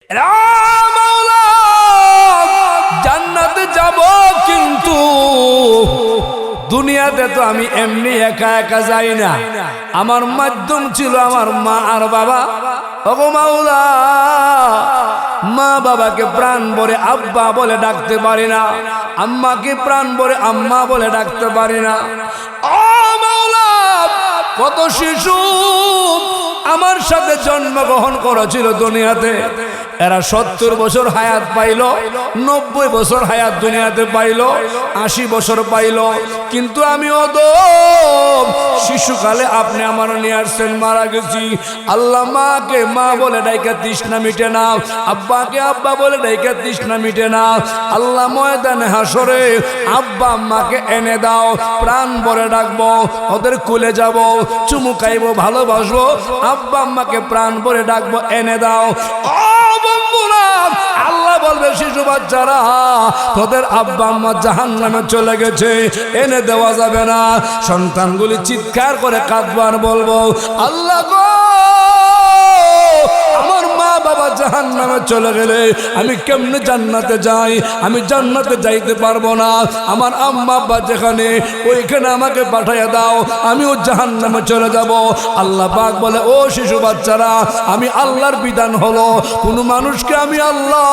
মাওলা জান্নাতে যাব, কিন্তু দুনিয়াতে তো আমি এমনি একা একা যাই না, আমার মাধ্যম ছিল আমার মা আর বাবা। ওগো মাওলা, মা বাবাকে প্রাণ ভরে আব্বা বলে ডাকতে পারি না, আম্মাকে প্রাণ ভরে আম্মা বলে ডাকতে পারি না। ও মাওলা, কত শিশু আমার সাথে জন্মগ্রহণ করেছিল দুনিয়াতে, এরা 70 বছর হায়াত পাইল, 90 বছর হায়াত দুনিয়াতে পাইল, 80 বছর পাইল, কিন্তু আমি অদম শিশুকালে আপনি আমার নিয়ে আসছেন, মারা গেছি। আল্লাহ মাকে মা বলে ডাইকা তৃষ্ণা মিটে না, আব্বাকে আব্বা বলে ডাইকা তৃষ্ণা মিটে না। আল্লাহ ময়দানে হাসরে আব্বা আম্মাকে এনে দাও, প্রাণ ভরে ডাকবো, ওদের কুলে যাব, চুমু খাইবো, ভালোবাসবো, আব্বা আম্মাকে প্রাণ ভরে ডাকবো, এনে দাও। আল্লাহ বলবে, শিশু বাচ্চারা তোদের আব্বা আম্মা জাহান্নামে চলে গেছে, এনে দেওয়া যাবে না। সন্তানগুলি চিৎকার করে কাঁদবার বলবো, আল্লাহ গো, আমার মা বাবা জাহান্নামে চলে গেলে আমি কেমনে জান্নাতে যাই? আমি জান্নাতে যাইতে পারবো না। আমার আম্মা আব্বা যেখানে, ওইখানে আমাকে পাঠাইয়া দাও, আমিও জাহান্নামে চলে যাব। আল্লাহ পাক বলে, ও শিশু বাচ্চারা, আমি আল্লাহর বিধান হলো, কোন মানুষকে আমি আল্লাহ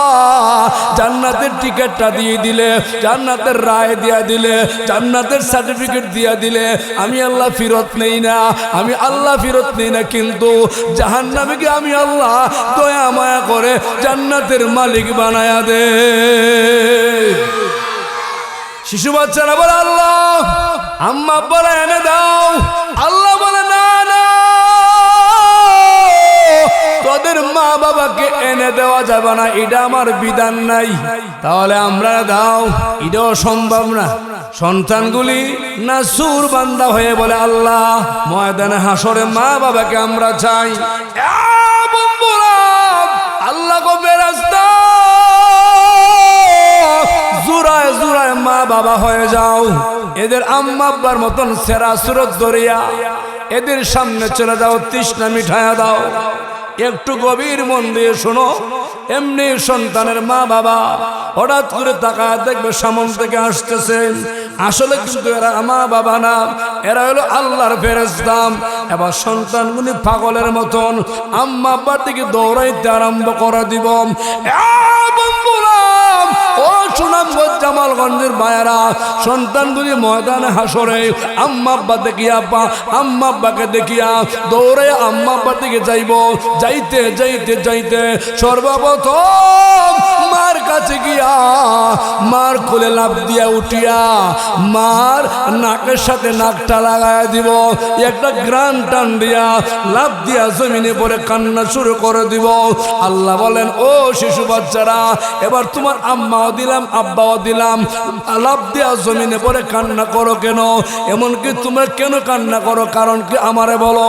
জান্নাতের টিকিটটা দিয়ে দিলে, জান্নাতের রায় দিয়া দিলে, জান্নাতের সার্টিফিকেট দিয়া দিলে আমি আল্লাহ ফেরত নেই না, আমি আল্লাহ ফেরত নেই না, কিন্তু জাহান্নামীকে আমি আল্লাহ দয়া মায়া করে জান্নাতের মালিক বানায়া দে। শিশু বাচ্চারা বলে, আল্লাহ আম্মা আব্বারা এনে দাও। আল্লাহ বলে, না না, তোদের মা বাবাকে এনে দেওয়া যাবে না, এটা আমার বিধান নাই। তাহলে আমরা দাও, এটাও সম্ভব না। সন্তানগুলি না সুর বান্দা হয়ে বলে, আল্লাহ ময়দানে হাসরে মা বাবাকে আমরা চাই। আল্লাহ গো বেরাস্তা, জুরায় জুরায় মা বাবা হয়ে যাও, এদের আম্মা আব্বার মতন সেরা সুরত দরিয়া এদের সামনে চলে যাও, তৃষ্ণা মিঠায়া দাও। একটু গভীর মন দিয়ে শোনো, এমনি সন্তানের মা বাবা হঠাৎ করে তাকায় দেখবে সামনে থেকে আসতেছেন, আসলে কিন্তু এরা মা বাবা না, এরা হলো আল্লাহর ফেরেশতা। এবার সন্তানগুলি পাগলের মতন আম্মা আব্বার দিকে দৌড়াইতে আরম্ভ করে দিব। ও সুনামগঞ্জ জামালগঞ্জের বায়ারা, সন্তানগুলি ময়দানে হাসরে আম্মা আব্বা দেখিয়া, আম্মা আব্বাকে দেখিয়া দৌড়ে আম্মা আব্বার দিকে যাইব। যাইতে যাইতে যাইতে সর্বপ্রথম মার কাছে গিয়া মার কোলে লাফ দিয়া উঠিয়া মার নাকের সাথে নাকটা লাগায়া দিব, একটা গ্রান টান দিয়া লাফ দিয়া জমিনে পড়ে কান্না শুরু করে দিব। আল্লাহ বলেন, ও শিশু বাচ্চারা, এবার তোমার আম্মাও দিলাম আব্বাও দিলাম, লাফ দিয়া জমিনে পড়ে কান্না করো কেন? এমনকি তোমরা কেন কান্না করো, কারণ কি আমারে বলো।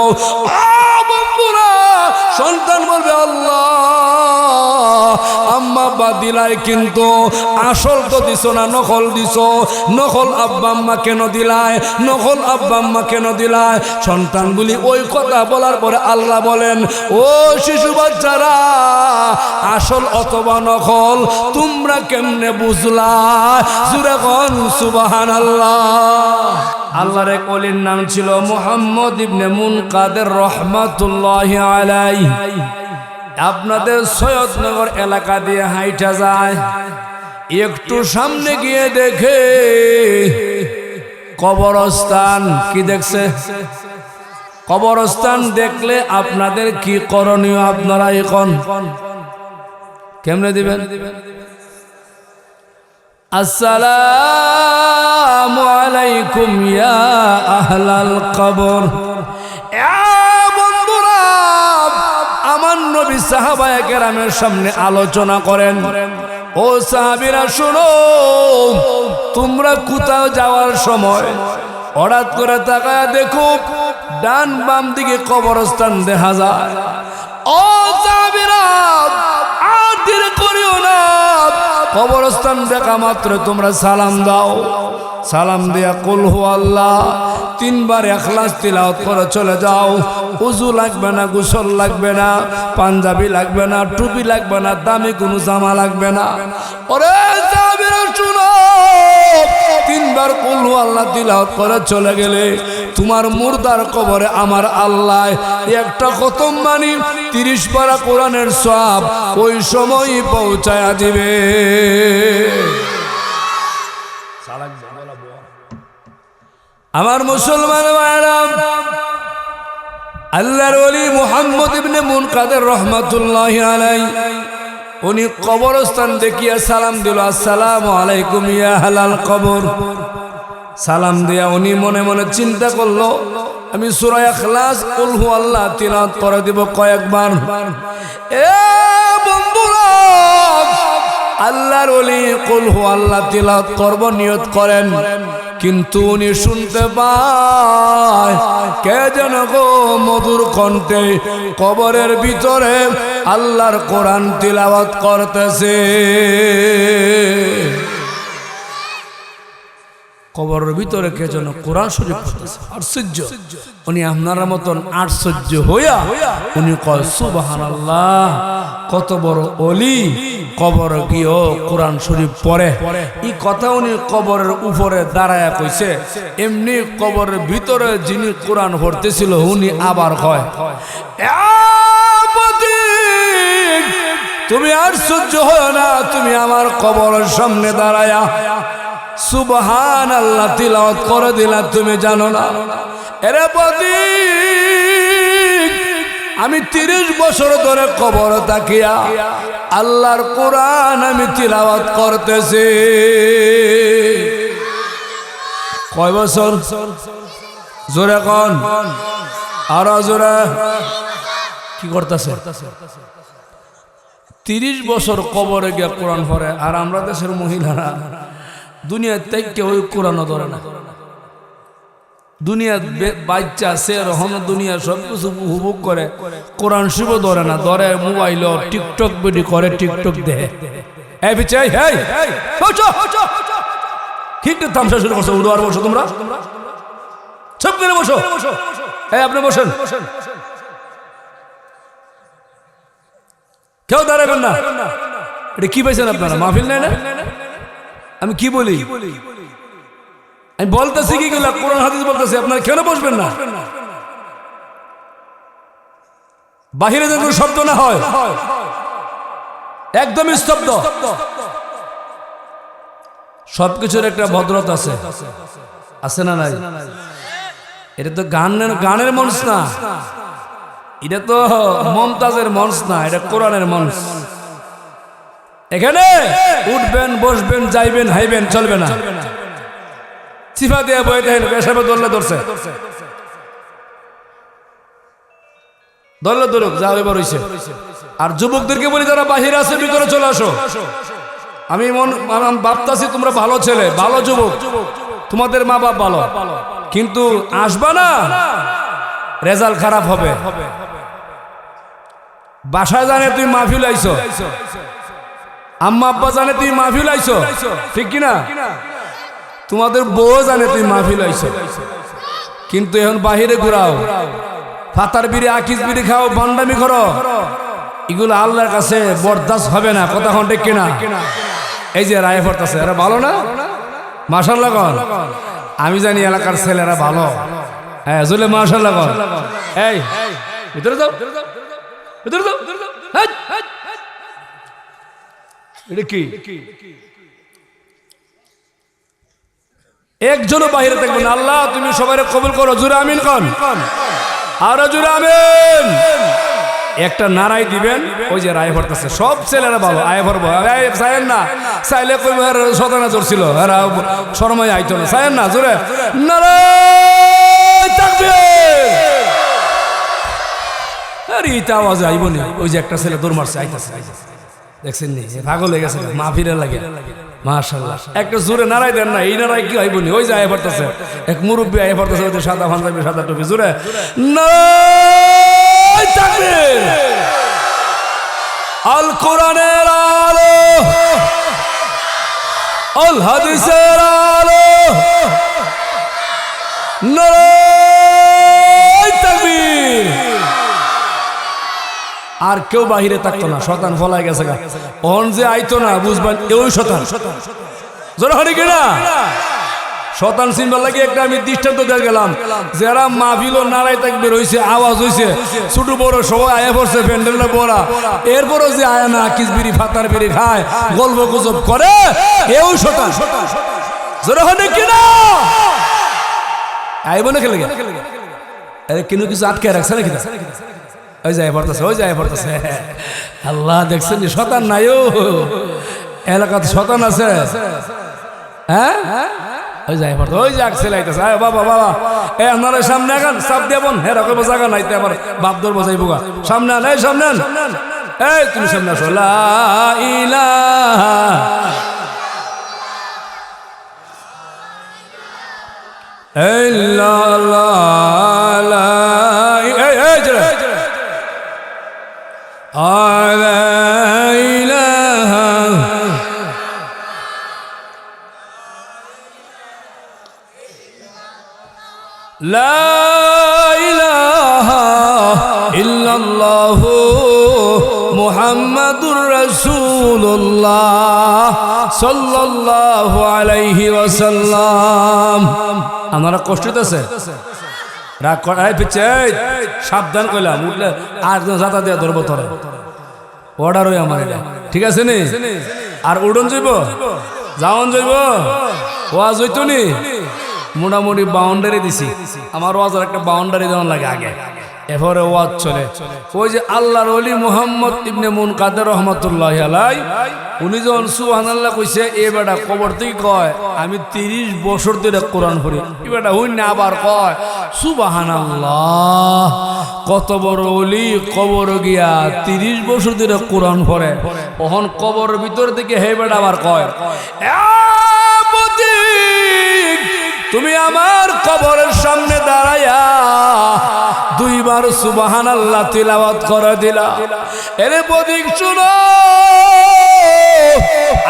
সন্তান বলবে, আল্লাহ আম্মা আব্বা দিলাই, কিন্তু আসল তো দিছ না, নকল দিছ। নকল আব্বা আম্মা কেন দিলাই? নকল আব্বা আম্মা কেন দিলাই? সন্তানগুলি ওই কথা বলার পরে আল্লাহ বলেন, ও শিশু বাচ্চারা, আসল অথবা নকল তোমরা কেমনে বুঝলা? জুরে কোন সুবহানাল্লাহ। আল্লাহর এক ওলির নাম ছিল মুহাম্মদ ইবনে মুনকাদের রহমাতুল্লাহি আলাইহি। আপনাদের সৈয়দনগর এলাকা দিয়ে হাইটা যায়, একটু সামনে গিয়ে দেখে কবরস্থান। কি দেখছে? কবরস্থান দেখলে আপনাদের কি করণীয়? আপনারা এখন কেমনে দিবেন? আসসালামু আলাইকুম ইয়া আহলাল কবর। বন্ধুরা, আমার নবী সাহাবায়ে কেরামের সামনে আলোচনা করেন, ও সাহাবীরা শোনো, তোমরা কোথাও যাওয়ার সময় হঠাৎ করে তাকায় দেখো ডান বাম দিকে কবরস্থান দেখা যায়। ও সাহাবীরা, আর দেরি করিও না, কবরস্থান দেখা মাত্র তোমরা সালাম দাও। সালাম দিয়া কুল হু আল্লাহ তিনবার ইখলাস তিলাওয়াত করে চলে যাও। ওযু লাগবে না, গোসল লাগবে না, পাঞ্জাবি লাগবে না, টুপি লাগবে না, দামি কোনো জামা লাগবে না। ওরে সাহাবীরা শুনো, তিনবার কুল হু আল্লাহ তিলাওয়াত করে চলে গেলে তোমার মুর্দার কবরে আমার আল্লাহ একটা খতম মানি 30 পারা কোরআনের সওয়াব ওই সময়ই পৌঁছায়া দিবে। আমার মুসলমান ভাইরা, আল্লাহর ওলি মুহাম্মদ ইবনে মুনকাদির রাহমাতুল্লাহি আলাইহি উনি কবরস্থান দেখিয়া সালাম দিল, আসসালামু আলাইকুম ইয়া আহলাল কবর। সালাম দিয়া উনি মনে মনে চিন্তা করলো, আমি সূরা ইখলাস কুল হু আল্লাহ তিলাওয়াত করে দিব কয়েকবার। এ বন্ধুরা, আল্লাহর ওলি কুল হু আল্লাহ তিলাওয়াত করব নিয়ত করেন, কিন্তু উনি শুনতে পায় কে যেন গো মধুর কণ্ঠে কবরের ভিতরে আল্লাহর কোরআন তিলাওয়াত করতেছে। কবরের ভিতরে কে যেন কোরআন শরীফ পড়তেছে। আশ্চর্য! উনি আপনার মতন আশ্চর্য হইয়া উনি কয় সুবহানাল্লাহ, কত বড় ওলি কবর গিয়েও কোরআন শরীফ পড়ে। এই কথা উনি কবরের উপরে দাঁড়ায়া কইছে। এমনি কবরের ভিতরে যিনি কোরআন পড়তেছিল উনি আবার কয়, তুমি আশ্চর্য হয় না, তুমি আমার কবরের সামনে দাঁড়ায়া সুবহানাল্লাহ তিলাওয়াত করে দিলা, তুমি জানো না? এরে পতি, আমি 30 বছর ধরে কবর তাকিয়া আল্লাহর কোরআন আমি তিলাওয়াত করতেছি। কয় বছর? জোরে কোন, আরো জোরে। কি করতেছে? 30 বছর কবরে গিয়া কোরআন পড়ে। আর আমরা দেশের মহিলারা দুনিয়ার থেকে ওই কোরআনও ধরে না। দুনিয়ার বাচ্চা সে রহন দুনিয়া সবকিছু উপভোগ করে, কোরআন শিব ধরে না, ধরে মোবাইল টিকটক ভিডিও করে, টিকটক দেখে। এই বিচাই, হেই বসো, ঠিক তামসা শুরু করছো। উড়ো আর বসো, তোমরা সব করে বসো। এই আপনি বসেন, কেউ দাঁড়াবেন না। এটা কি পাইছেন আপনারা? মাহফিল নাই না? আমি কি বলি? আমি বলতেছি কি গেল, কোরআন হাদিস বলতেছি, আপনারা কেন বসবেন না? বাহিরে যেন শব্দ না হয়, একদম স্তব্ধ। সবকিছুর একটা ভদ্রতা আছে, আছে না নাই? এটা তো গানের মঞ্চ না, এটা তো মমতাজের মঞ্চ না, এটা কোরআনের মঞ্চ। এখানে উঠবেন, বসবেন, যাইবেন, হাইবেন চলবে না। চিফা দিয়ে বই দেখেন, পেশাবে ধরলে ধরছে, ধরলে ধরুক, যা এবার হইছে। আর যুবকদেরকে বলি যারা বাহিরে আছে ভিতরে চলে আসো। আমি ভাবতাছি তোমরা ভালো ছেলে, ভালো যুবক, তোমাদের মা বাপ ভালো, কিন্তু আসবা না, রেজাল্ট খারাপ হবে। বাসায় জানে তুই মাহফিল আইছো, আম্মা আব্বা জানে তুই মাহফিল আইছো, ঠিক কিনা? তোমাদের বউ জানে তুই মাহফিল আইছো, কিন্তু এখন বাহিরে ঘুরাও, ফাতার বিড়ি, আকিস বিড়ি খাও, বান্ডামি করো, এগুলো আল্লাহর কাছে বরদাস্ত হবে না। কথা কোন ঠিক কিনা? এই যে রায় পড়তেছে, এরা ভালো না? মাশাআল্লাহ কন। আমি জানি এলাকার ছেলেরা ভালো। হ্যাঁ জুলে মাশাআল্লাহ কন। এই ভিতরে যাও, ভিতরে যাও। এটা কি? একজনও বাহিরে থাকবেন। আল্লাহ তুমি সবাই কবুল করো, জুরে আমিন কন, আরো জুরে আমিন। একটা নারাই দিবেন, ওই যে রায় পড়তেছে, সব ছেলেরা ভালো, আয় পড়বো, চাইেন না, চাইলে সদানা চড়ছিল, শরমাই আইতো না, চাইেন না, জোরে নারাই তাকবীর। আরে এটা আওয়াজ আইব না, ওই যে একটা ছেলে দৌড় মারছে, আইতাছে, দেখছেন নি, পাগল হয়ে গেছে, মাহফিলে লাগে। মাশাআল্লাহ, একটা জোরে নারাই দেন না, এই নারাই কি হইব নি? ওই যে আয় পড়তেছে, এক মুরব্বী আয় পড়তেছে, ওই যে সাদা পাঞ্জাবি, সাদা টুপি, জোরে নারাই তাকবীর। আল কোরআনের আলো, আল হাদিসের আলো, নারায়ে তাকবীর। আর কেউ বাহিরে থাকতো না, শয়তান ফলাই গেছে গা। অন যে আইতো না বুঝবেন ওই শয়তান। জোরে হরি কিনা? শয়তান চিনবার লাগে একটা আমি দৃষ্টান্ত দিয়ে গেলাম। যারা মাহফিল নারায় তাকবীর হইছে, আওয়াজ হইছে, ছোট বড় সবাই আয়া পড়ছে, প্যান্ডেলটা বড়া, এরপরও যে আয়া না কিস বিড়ি ফাতার বিড়ি খায়, গল্প গুজব করে, এও শয়তান। জোরে হরি কিনা? আইব না খেলে আরে কিনো কিছু আটকে রাখছে নাকি? ওই যায় পড়তেছে, ওই যায় পড়তেছে। আল্লাহ দেখছেন যে শয়তান নাই, ও এলাকাতে শয়তান আছে। হ্যাঁ ওই যায় পড়তে, ওই যে আকছে লাইতেছে। আয় বাবা বাবা, এ আপনারা সামনে আগান, চাপ দেবন হে রকম জায়গা নাইতে আবার বাপ দর বসাইব গা। সামনে আন, এই সামনে আন, এই তুমি সামনে আসো। লা ইলাহা ইল্লাল্লাহ, লা ইলাহা ইল্লাল্লাহু মুহাম্মাদুর রাসূলুল্লাহ সাল্লাল্লাহু আলাইহি ওয়াসাল্লাম। আপনারা কষ্ট হইতেছে? রাগ করাই পিছে সাবধান কইলাম, উঠলে আর যাতা দেয়া ধরবো তোরে। অর্ডার হই আমার এটা, ঠিক আছে নি? আর উড়ন যাইব, যাওন যাইব, ওয়াজ হইতো নি? মোটামুটি বাউন্ডারি দিছি। আমার ওয়াজের একটা বাউন্ডারি দেওয়ার লাগে আগে, এরপরে ওয়াজ চলে। ওই যে আল্লাহর ওলি মুহাম্মদ ইবনে মুনকাদের রহমাতুল্লাহি আলাইহি, উনি যখন সুবহানাল্লাহ কইছে, এ বেটা কবর থেকে কয় আমি 30 বছর ধরে কোরআন পড়ি। এ বেটা হই না আবার কয় সুবহানাল্লাহ, কত বড় ওলি কবর গিয়া 30 বছর ধরে কোরআন পড়ে। তখন কবরের ভিতর থেকে হে বেটা আবার কয়, তুমি আমার কবরের সামনে দাঁড়াইয়া 2 বার সুবহানাল্লাহ তিলাওয়াত করে দিলা। এরে বদিক শুনো,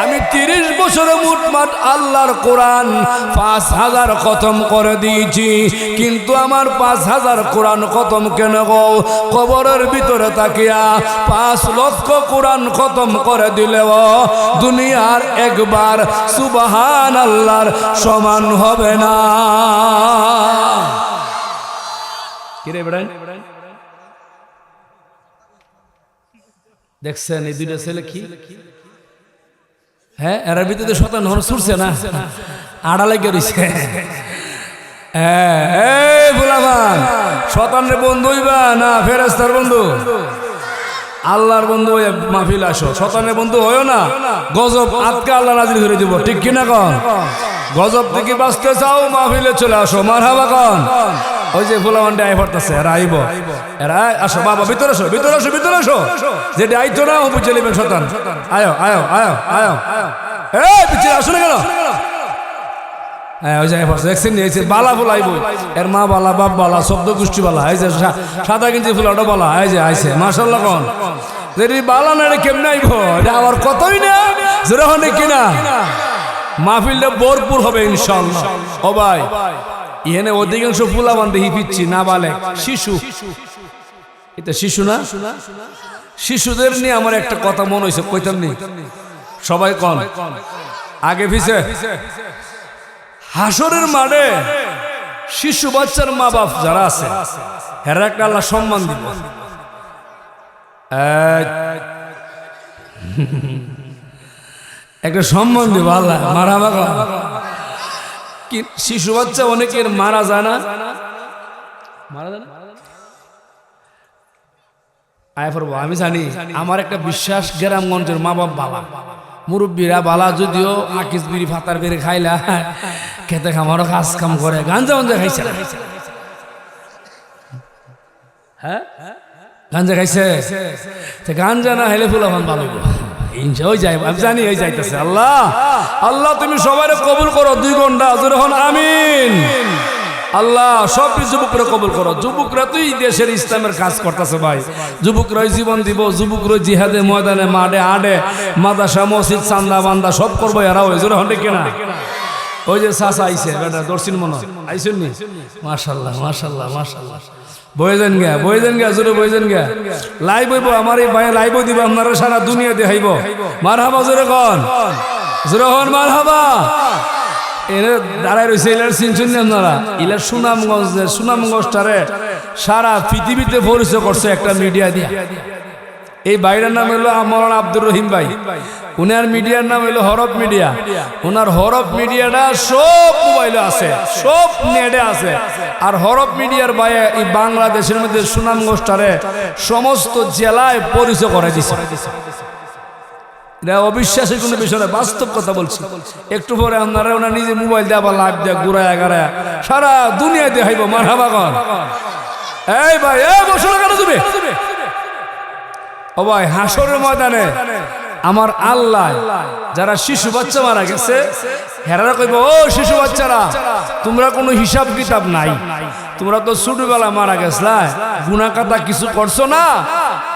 আমি 30 বছরে মোটমাট আল্লাহর কোরআন 5000 খতম করে দিয়েছি, কিন্তু আমার 5000 কোরআন খতম কেন গো? কবরের ভিতরে তাকিয়া 5 লক্ষ কোরআন খতম করে দিলেও দুনিয়ার একবার সুবহানাল্লাহর সমান হবে না। কিরে বেড়াই দেখছেন এই দুইটা ছেলে কি? হ্যাঁ, এর ভিতরে শয়তান হন ছুটছে না, আড়া লাগিয়ে রইছে। এই ফুলাবান, শয়তানের বন্ধু হইবা না ফেরেশতার বন্ধু? আল্লাহর বন্ধু হয়ে মাহফিল আসো, শয়তানের বন্ধু হইও না। গজব আজকে আল্লাহ নাজিল করে দিব, ঠিক কিনা কন? গজব থেকে বাঁচতে চাও, মাহফিলে চলে আসো, মারহাবা কন। ওই যে ফুলাবানটা আই পড়তেছে, এরা আইব, এরা আসো বাবা, ভিতরে আসো, ভিতরে আসো, ভিতরে আসো। যেটা আইতো না ও বুঝে নেবেন শয়তান। আয়ো আয়ো আয়ো আয়ো, এই পিছিয়ে আসো না কেন? হ্যাঁ ওই যে দেখছেন বালা ফুলাইব, এর মা বালা, বাপ বালা, শব্দ গোষ্ঠী বালা। এই যে সাদা গেঞ্জি ফুলাটা বালা, এই যে আইছে মাশাআল্লাহ কন। যদি বালা না রে কেমনে আইব? এটা আবার কতই না জোরে হনে কিনা? মাহফিলটা ভরপুর হবে ইনশাআল্লাহ। ও ভাই, এখানে অধিকাংশ ফুলাবান দেখি পিচ্ছি, না বালে শিশু। এটা শিশু না? শিশুদের নিয়ে আমার একটা কথা মনে হয়েছে, কইতাম নি? সবাই কন আগে পিছে। হাসরের মাঠে শিশু বাচ্চার মা বাপ যারা আছে, হেরা একটা আল্লাহ সম্মান দিব। একটা সম্মান দিব আল্লাহ, মারহাবা কন। কি শিশু বাচ্চা অনেকের মারা যায় না? মারা যায় না? আয় পড়বো, আমি জানি। আমার একটা বিশ্বাস, গ্রামগঞ্জের মা বাপ বালা, মুরব্বীরা বালা, যদিও আকিস বিড়ি ফাতার বেড়ে খাইলা, খেতে খামারও কাজ কাম করে, গাঞ্জা গাঞ্জা খাইছে। হ্যাঁ গাঞ্জা খাইছে, গাঞ্জা না হেলে ফুলাফান ভালো ওই যাই, আমি জানি ওই যাইতেছে। আল্লাহ আল্লাহ তুমি সবাই কবুল করো 2 ঘন্টা যখন আমিন। আল্লাহ সব যুবকরা কবুল করো। যুবকরা তুই দেশের ইসলামের কাজ করতেছে ভাই, যুবকরাই জীবন দিব, যুবকরা জিহাদে ময়দানে মাঠে আডে, মাদ্রাসা মসজিদ চান্দা বান্দা সব করবো এরা, ওই জোরে হন্ডে কিনা? ওই যে চাচা আইছে বেটা দর্শন মনে আইসেন নি মাশাআল্লাহ মাশাআল্লাহ মাশাআল্লাহ বইজেন গা জোরে বইজেন গা লাইভ হইব আমার এই ভাই লাইভ দিব আপনারা সারা দুনিয়া দেখাইব মারহাবা জোরে কোন জোরে হন মারহাবা এরা দাঁড়াই রয়েছে ইলার চিনছেন না আপনারা ইলার সুনামগঞ্জটারে সারা পৃথিবীতে পরিচয় করছে একটা মিডিয়া দিয়া এই ভাইটার নাম হলো মৌলানা আব্দুর রহিম ভাই উনার মিডিয়ার নাম হলো হরফ মিডিয়া ওনার হরফ মিডিয়াটা সব মোবাইলে আছে সব নেটে আছে আর হরফ মিডিয়ার ভাই এই বাংলাদেশের মধ্যে সুনামগঞ্জটারে সমস্ত জেলায় পরিচয় করে দিছে এটা অবিশ্বাসের কোনো বিষয় না বাস্তব কথা বলছি একটু পরে আপনারা ওনার নিজে মোবাইল দিয়ে আবার লাইভ দিয়ে ঘুরায় গাড়ায় সারা দুনিয়া দেখাইব মারহাবা কর এই ভাই এই বসো না কেন তুমি ও ভাই হাসরের ময়দানে আমার আল্লাহ যারা শিশু বাচ্চা মারা গেছে হেরারা কইব ও শিশু বাচ্চারা তোমরা কোনো হিসাব কিতাব নাই তোমরা তো ছোটবেলা মারা গেছলা গুনাহ কাটা কিছু করছো না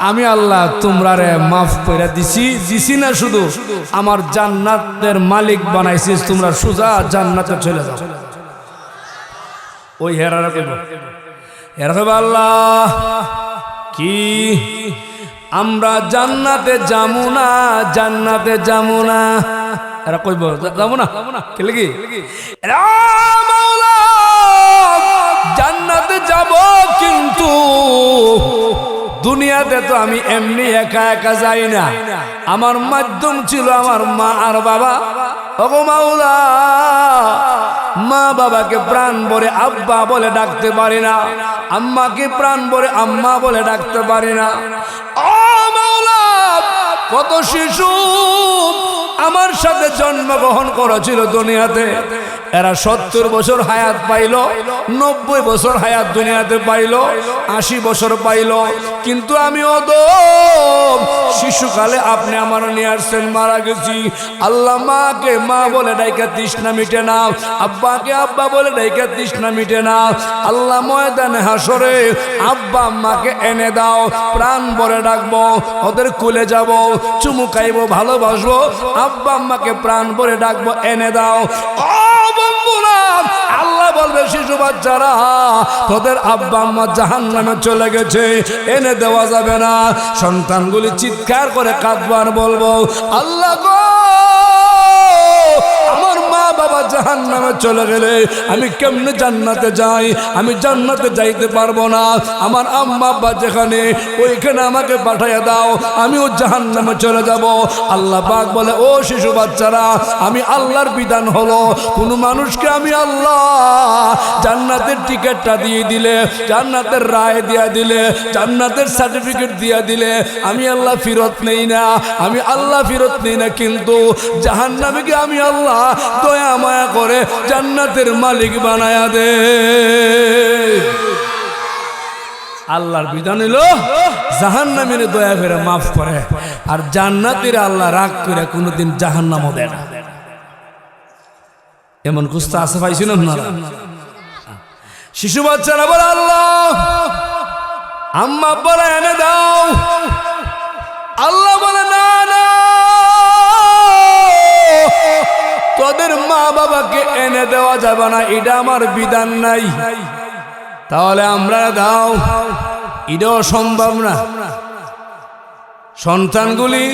আমি আল্লাহ তোমরারে মাফ করে দিছি না শুধু আমার জান্নাতের মালিক বানাইছিস তোমরা সোজা জান্নাতে চলে যাও ওই হেরারা কইব আল্লাহ কি আমরা জান্নাতে যামু না এরা কইব যাবো না কেলে কি জান্নাতে যাব কিন্তু দুনিয়াতে তো আমি এমনি একা একা যাই না আমার মাধ্যম ছিল আমার মা আর বাবা ওগো মাওলা মা বাবাকে প্রাণ ভরে আব্বা বলে ডাকতে পারি না আম্মাকে প্রাণ ভরে আম্মা বলে ডাকতে পারি না ও মাওলা কত শিশু আমার সাথে জন্মগ্রহণ করেছিল দুনিয়াতে এরা 70 বছর হায়াত পাইল 90 বছর হায়াত দুনিয়াতে পাইল 80 বছর পাইল কিন্তু আমি অদম শিশুকালে আপনি আমার নিয়ে আসছেন মারা গেছি আল্লাহ মাকে মা বলে ডাইকা তৃষ্ণা মিটে না আব্বাকে আব্বা বলে ডাইকা তৃষ্ণা মিটে না আল্লাহ ময়দানে হাসরে আব্বা আম্মাকে এনে দাও প্রাণ ভরে ডাকবো ওদের কোলে যাব চুমু খাইবো ভালোবাসবো আব্বা আম্মাকে প্রাণ ভরে ডাকবো এনে দাও আল্লাহ বলবে শিশু বাচ্চারা তোদের আব্বা আম্মা জাহান্নামে চলে গেছে এনে দেওয়া যাবে না সন্তানগুলি চিৎকার করে কাঁদবার বলবো আল্লাহ গো আমার মা বাবা জাহান্নামে চলে গেলে আমি কেমনে জান্নাতে যাই আমি জান্নাতে যাইতে পারবো না আমার আম্মা আব্বা যেখানে ওইখানে আমাকে পাঠাইয়া দাও আমিও জাহান্নামে চলে যাব আল্লাহ পাক বলে ও শিশু বাচ্চারা আমি আল্লাহর বিধান হলো কোনো মানুষকে আমি আল্লাহ জান্নাতের টিকিটটা দিয়ে দিলে জান্নাতের রায় দিয়া দিলে জান্নাতের সার্টিফিকেট দিয়া দিলে আমি আল্লাহ ফেরত নেই না আমি আল্লাহ ফেরত নেই না কিন্তু জাহান্নামীকে আমি আল্লাহ দয়া মায়া করে জান্নাতের মালিক বানায়া দে আল্লাহর বিধান হলো জাহান্নামীর দয়া করে মাফ করে আর জান্নাতের আল্লাহ রাগ করে কোনোদিন জাহান্নামও দেয় না এমন কুস্তা আছে পাইছি না আপনারা শিশু বাচ্চারা বলে আল্লাহ আম্মা আব্বারা এনে দাও আল্লাহ বলে না না তোদের মা বাবাকে এনে দেওয়া যাবে না এটা আমার বিধান নাই তাহলে আমরা দাও এটাও সম্ভব না সন্তানগুলি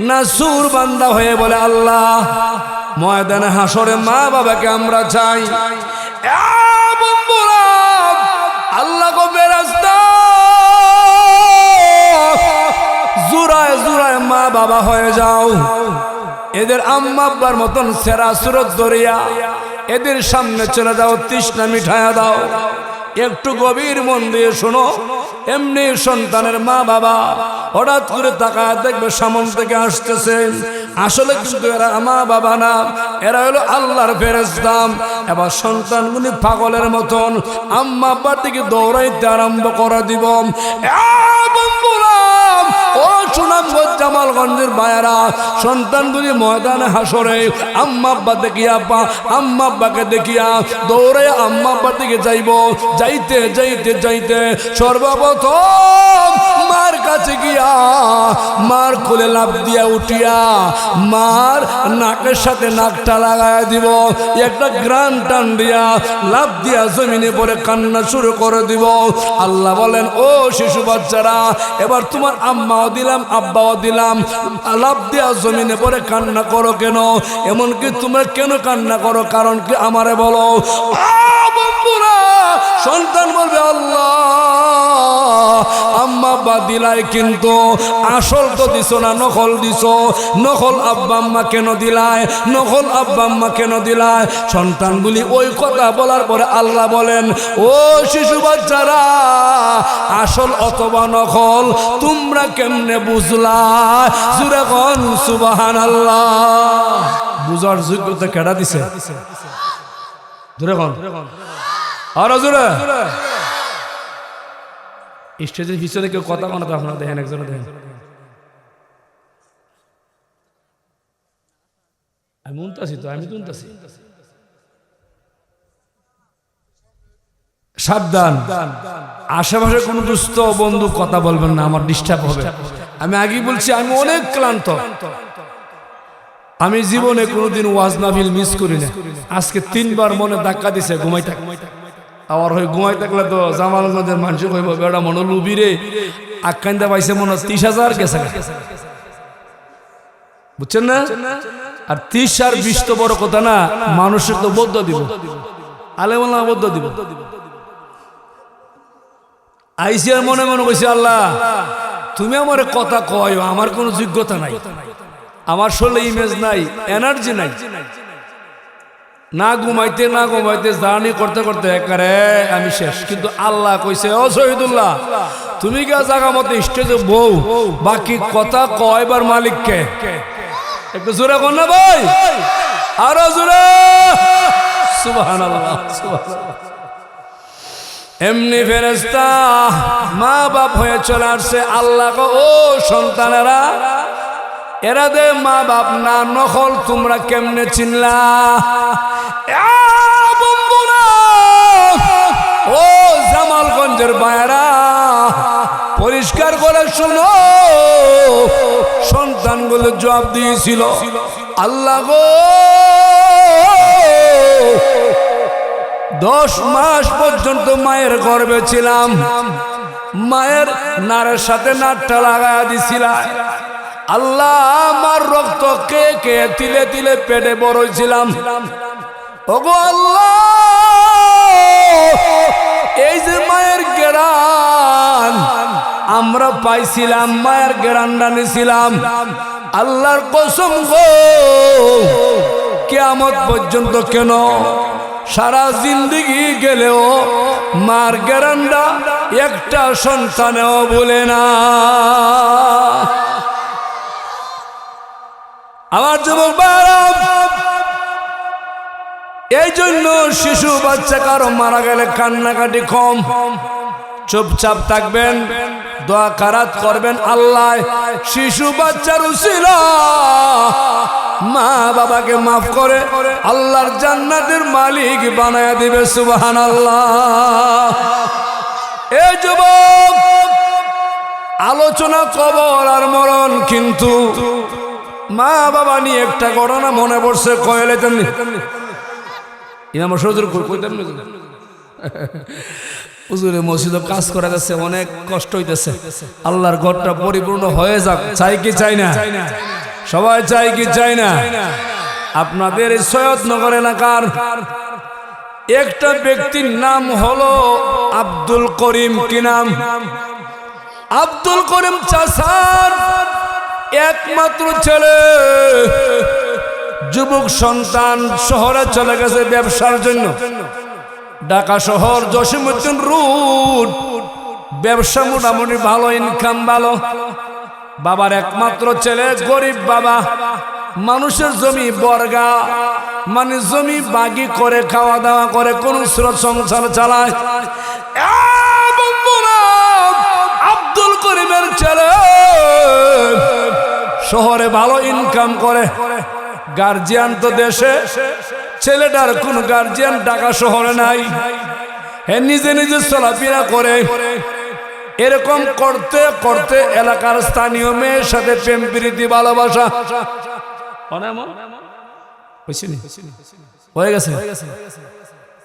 না সুর বান্দা হয়ে বলে আল্লাহ ময়দানে হাসরে মা বাবাকে আমরা চাই আল্লাহ গো বেরাস্তা জুরায় জুরায় মা বাবা হয়ে যাও এদের আম্মা আব্বার মতন সেরা সুরত দরিয়া এদের সামনে চলে যাও তৃষ্ণা মিঠায়া দাও একটু গভীর মন দিয়ে শোনো এমনি সন্তানের মা বাবা হঠাৎ করে তাকায় দেখবে সামনে থেকে আসতেছেন আসলে কিন্তু এরা মা বাবা না এরা হলো আল্লাহর ফেরেশতা এবার সন্তানগুলি পাগলের মতন আম্মা আব্বার দিকে দৌড়াইতে আরম্ভ করে দিব ও সুনামগঞ্জ জামালগঞ্জের ভাইয়েরা, সন্তানগুলি ময়দানে হাসরে আম্মা আব্বা দেখিয়া আম্মা আব্বাকে দেখিয়া দৌড়ে আম্মা আব্বা দিকে যাইব। যাইতে যাইতে যাইতে সর্বপ্রথম মার কাছে গিয়া মার কোলে লাফ দিয়া উঠিয়া মার নাকের সাথে নাকটা লাগায়া দিব, একটা গ্রান টান দিয়া লাফ দিয়া জমিনে পড়ে কান্না শুরু করে দিব। আল্লাহ বলেন, ও শিশু বাচ্চারা, এবার তোমার আম্মাও দিলাম আব্বাও দিলাম, লাফ দিয়া জমিনে পড়ে কান্না করো কেন? এমনকি তোমরা কেন কান্না করো, কারণ কি আমারে বলো। বন্ধুরা, সন্তান বলবে, আল্লাহ আম্মা আব্বা দিলাই, কিন্তু আসল তো দিছো না, নকল দিছো। নকল আব্বা আম্মা কেন দিলাই, নকল আব্বা আম্মা কেন দিলাই? সন্তানগুলি ওই কথা বলার পরে আল্লাহ বলেন, ও শিশু বাচ্চারা, আসল অথবা নকল তোমরা কেমনে বুঝলা? জুরে কোন সুবহানাল্লাহ। বুঝার যোগ্যতা কেডা দিছে? জুরে কোন, আরো জোরে। স্টেজের পিছনে কেউ কথা বানাতে আপনারা দেখেন, একজনে দেখেন। আমি শুনতাছি তো, আমি শুনতাছি। সাবধান, আশেপাশে কোনো দুস্থ বন্ধু কথা বলবেন না, আমার ডিস্টার্ব হবে। আমি আগেই বলছি, আমি অনেক ক্লান্ত। আমি জীবনে কোনোদিন ওয়াজ মাহফিল মিস করি না। আজকে 3 বার মনে ধাক্কা দিছে ঘুমাইতে। আবার হয়ে ঘুমাই থাকলে তো জামালগঞ্জের মানুষ কইব, বেড়া মনে লুবি রে, আখ্যানটা পাইছে মনে 30,000 গেছে, বুঝছেন না? আর 30 আর 20 তো বড় কথা না, মানুষের তো বদ্ধ দিব, আলেমুল্লাহ বদ্ধ দিব। আইসি আর মনে মনে কইছে, আল্লাহ তুমি আমার কথা কয়, আমার কোনো যোগ্যতা নাই, আমার শরীরে ইমেজ নাই, এনার্জি নাই। না ঘুমাইতে না ঘুমাইতে জার্নি করতে করতে একারে আমি শেষ। কিন্তু আল্লাহ কইছে, ও শহীদুল্লাহ, তুমি কে জায়গা মতো স্টেজে বউ, বাকি কথা কয়বার মালিককে। একটু জোরে কর না ভাই, আরো জোরে। সুবহানাল্লাহ, সুবহানাল্লাহ। এমনি ফেরেশতা মা বাপ হয়ে চলে আসছে। আল্লাহ কো, ও সন্তানেরা, এরা দে মা বাপ না, নকল তোমরা কেমনে চিনলা? বন্ধুরা, ও জামালগঞ্জের ভাইয়েরা, পরিষ্কার করে শোনো। সন্তানগুলো জবাব দিয়েছিল, আল্লাহ গো 10 মাস পর্যন্ত মায়ের গর্ভে ছিলাম, মায়ের নারের সাথে নারটা লাগায়া দিছিলাম। আল্লাহ, আমার রক্ত কে কে তিলে তিলে পেটে বড় হয়েছিলাম। ওগো আল্লাহ, এই যে মায়ের গেরান আমরা পাইছিলাম, মায়ের গেরানটা নিছিলাম। আল্লাহর কসম গো, কিয়ামত পর্যন্ত কেন সারা জিন্দেগি গেলেও মার গেরানটা একটা সন্তানেও বলে না। আমার যুবক ভাইরা, এই জন্য শিশু বাচ্চা কারো মারা গেলে কান্নাকাটি কম, চুপচাপ থাকবেন, দোয়া কারাত করবেন। আল্লাহ শিশু বাচ্চার উসিলা মা বাবাকে মাফ করে আল্লাহর জান্নাতের মালিক বানায়া দিবে। সুবহানাল্লাহ। এই যুবক, আলোচনা কবর আর মরণ, কিন্তু মা বাবা নিয়ে একটা ঘটনা মনে পড়ছে। কয়লে তেমনি ইমাম সজুর কইতাম না, হুজুরে মসজিদে কাজ করা যাচ্ছে, অনেক কষ্ট হইতেছে। আল্লাহর ঘরটা পরিপূর্ণ হয়ে যাক, চাই কি চাই না? সবাই চাই কি চাই না? আপনাদের এই সৈয়দনগর এলাকার একটা ব্যক্তির নাম হলো আব্দুল করিম। কি নাম? আব্দুল করিম চাচার একমাত্র ছেলে, যুবক সন্তান, শহরে চলে গেছে ব্যবসার জন্য। ঢাকা শহর জসিমউদ্দিন রোড, ব্যবসা মোটামুটি ভালো, ইনকাম ভালো। বাবার একমাত্র ছেলে, গরিব বাবা, মানুষের জমি বর্গা, মানে জমি বাগি করে খাওয়া দাওয়া করে, কোন স্রোত সংসার চালায়। আব্দুল করিমের ছেলে শহরে ভালো ইনকাম করে, গার্জিয়ান তো দেশে, ছেলেটার কোন গার্জিয়ান ঢাকা শহরে নাই। হে নিজে নিজে চলাফেরা করে। এরকম করতে করতে এলাকার স্থানীয় মেয়ের সাথে প্রেম প্রীতি ভালোবাসা হয়ে গেছে।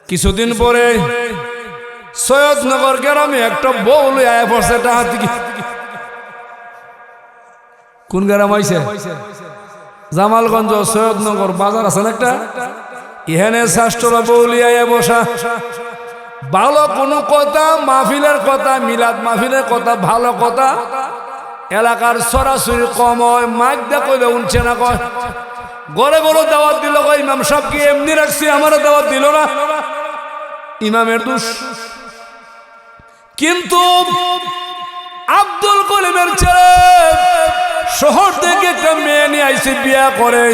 কিছুদিন পরে সৈয়দনগর গ্রামে একটা বউ লইয়া পড়ছে। কোন গ্রাম হয়েছে? জামালগঞ্জ সৈয়দনগর বাজার আছে না একটা, এখানে শাস্ত্ররা বউ লিয়া বসা। ভালো কোনো কথা, মাহফিলের কথা, মিলাদ মাহফিলের কথা, ভালো কথা এলাকার সরাসরি কম হয়। মাইক দা কইলে উঠছে না, কয় গড়ে গড়ে দাওয়াত দিল। কয় ইমাম সাহেব কি এমনি রাখছি, আমারও দাওয়াত দিল না, ইমামের দোষ। কিন্তু আব্দুল করিমের ছেলে শহর থেকে একটা মেয়ে নিয়ে আইসে বিয়া করে।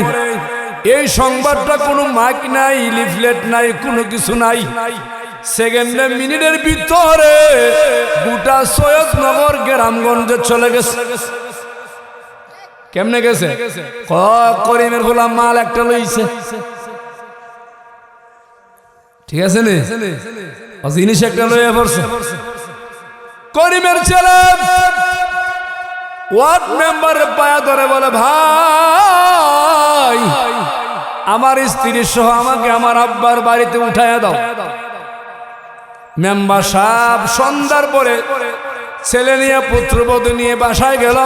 এই সংবাদটা কোনো মাইক নাই, লিফলেট নাই, কোনো কিছু নাই। সেকেন্ড মিনিটের ভিতরে গোটা সৈয়দনগর গ্রামগঞ্জে চলে গেছে। কেমনে গেছে? করিমের গোলাম মাল একটা লইছে, ঠিক আছে নি, জিনিস একটা লইয়া পড়ছে। করিমের ছেলে ওয়ার্ড মেম্বারের পায়া ধরে বলে, ভাই আমার স্ত্রী সহ আমাকে আমার আব্বার বাড়িতে উঠাইয়া দাও। মেম্বার সাহেব সন্ধ্যার পরে ছেলে নিয়ে পুত্রবধূ নিয়ে বাসায় গেল।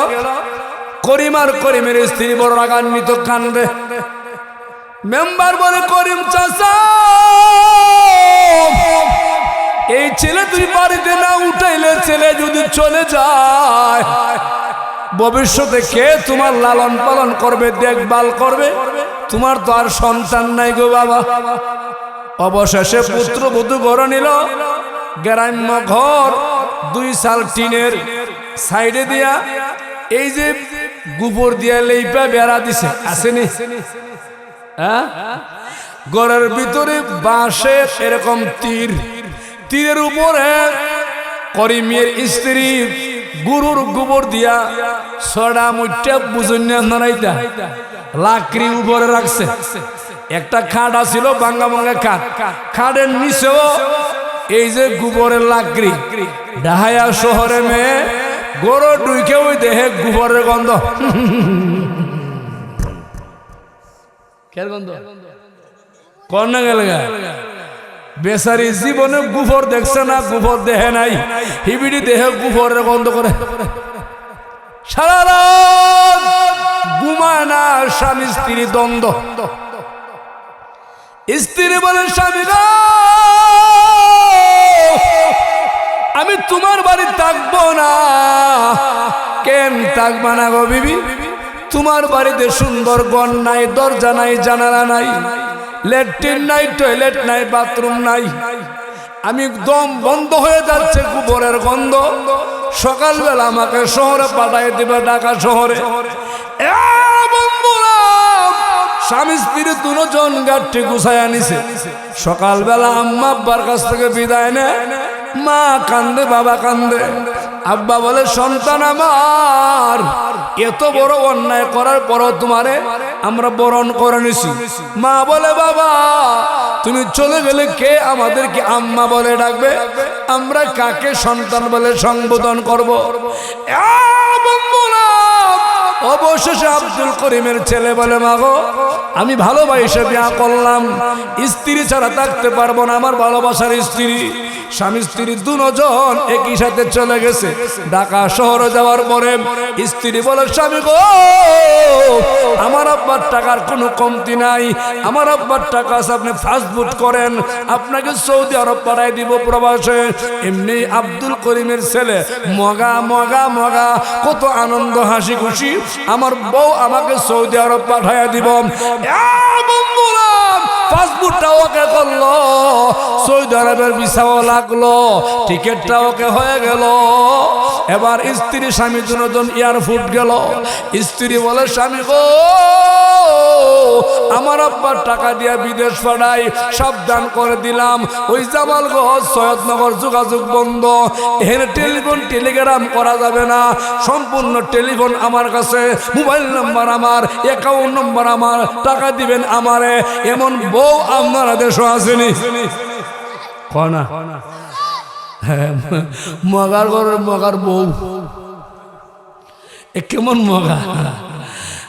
করিম আর করিমের স্ত্রী বড় রাগান্বিত, কান্দে। মেম্বার বলে, করিম চাচা এই ছেলে তুই বাড়িতে না উঠাইলে ছেলে যদি চলে যায় ভবিষ্যতে কে তোমার লালন পালন করবে, দেখভাল করবে? তোমার তো আর সন্তান নাই গো বাবা। অবশেষে পুত্রবধূ ঘর নিল। গ্রাম্য ঘর, 2 সাল টিনের, সাইডে দিয়া এই যে গোবর দিয়া লেইপা বেড়া দিছে, আসেনি? হ্যাঁ, ঘরের ভিতরে বাঁশের এরকম তীর, তীরের উপরে করিমের স্ত্রী গরুর গোবর দিয়া ছড়া মুঠা বুঝুন নাইতা লাকড়ি উপরে রাখছে। একটা খাট আছিল, ভাঙ্গা ভাঙ্গা খাট, খাটের নিচেও এই যে গোবরের লাকড়ি। ঢাহায়া শহরে মেয়ে গরু ডুইকে ওই দেহে গোবরের গন্ধ। কন্যা গেল বেচারি জীবনে গোবর দেখছে না, গোবর দেহে নাই, হিবিডি দেহে গোবরের গন্ধ করে। সারা রাত ঘুমায় না, স্বামী স্ত্রী দ্বন্দ্ব। স্ত্রী বলে, স্বামী গো আমি তোমার বাড়ি থাকবো না। কেন থাকবা না গো বিবি? তোমার বাড়িতে সুন্দর ঘর নাই, দরজা নাই, জানালা নাই, ল্যাট্রিন নাই, টয়লেট নাই, বাথরুম নাই। আমি দম বন্ধ হয়ে যাচ্ছে, গোবরের গন্ধ। সকালবেলা আমাকে শহরে পাঠাই দেবে, ঢাকা শহরে। স্বামী স্ত্রী 2 জন গাঠি গুছাইয়া নিছে। সকালবেলা আম্মা আব্বার কাছ থেকে বিদায় নেয়। মা কান্দে, বাবা কান্দে। আব্বা বলে, সন্তান আমার এত বড় অন্যায় করার পরও তোমারে আমরা বরণ করে নিছি। মা বলে, বাবা তুমি চলে গেলে কে আমাদেরকে আম্মা বলে ডাকবে? আমরা কাকে সন্তান বলে সম্বোধন করবো? অবশেষে আব্দুল করিমের ছেলে বলে, মা গো আমি ভালোবাসে বিয়া করলাম, স্ত্রী ছাড়া থাকতে পারবো না, আমার ভালোবাসার স্ত্রী। স্বামী স্ত্রী 2 জন একই সাথে চলে গেছে। ঢাকা শহরে যাওয়ার পরে স্ত্রী বলে, স্বামী গো আমার আব্বার টাকার কোনো কমতি নাই, আমার আব্বার টাকা আছে, আপনি ফাস্টফুড করেন, আপনাকে সৌদি আরব পাঠাই দিব প্রবাসে। এমনি আব্দুল করিমের ছেলে মগা মগা মগা, কত আনন্দ হাসি খুশি, আমার বউ আমাকে সৌদি আরব পাঠাইয়া দিব। পাসপোর্টটা ওকে করলো, সৌদি আরবের ভিসাও লাগলো, টিকিটটা ওকে হয়ে গেল। এবার স্ত্রী স্বামী দুজন এয়ারপোর্ট গেল। স্ত্রী বলে, স্বামী গো, আমার আব্বার টাকা দিয়া বিদেশ পাঠাই, সাবধান করে দিলাম। ওই জামালগঞ্জ সৈয়দনগর যোগাযোগ বন্ধ, এখানে টেলিফোন টেলিগ্রাম করা যাবে না। সম্পূর্ণ টেলিফোন আমার কাছে, মোবাইল নাম্বার আমার, অ্যাকাউন্ট নাম্বার আমার, টাকা দিবেন আমারে। এমন বউ আপনারা দেশও আসেনি কনা? হ্যাঁ, মগার ঘরের মগার বউ কেমন মগা।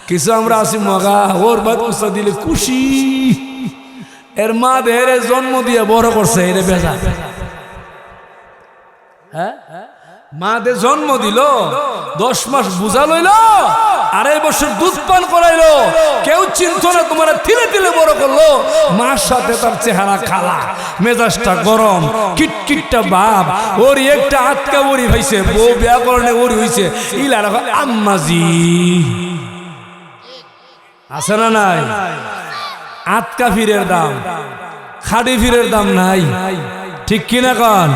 কিছু আমরা আছি মগা, ওর বাচ্চা দিলে খুশি। এর মা দেহের জন্ম দিয়ে বড় করছে, এর বেজা। হ্যাঁ, মা দে জন্ম দিল, 10 মাস বুঝা লইল, 2.5 বছর দুধ পান করাইলো, কেউ চিন্ত না, তোমার তিলে তিলে বড় করলো। মার সাথে তার চেহারা খালা, মেজাজটা গরম, কিটকিটটা বাপ। ওর একটা আটকা ওরি হয়েছে, বউ বিয়া করণে ওরি হয়েছে। ইলার আম্মাজি আছে না নাই? আটকা ফিরের দাম, খাড়ি ফিরের দাম নাই, ঠিক কিনা কন?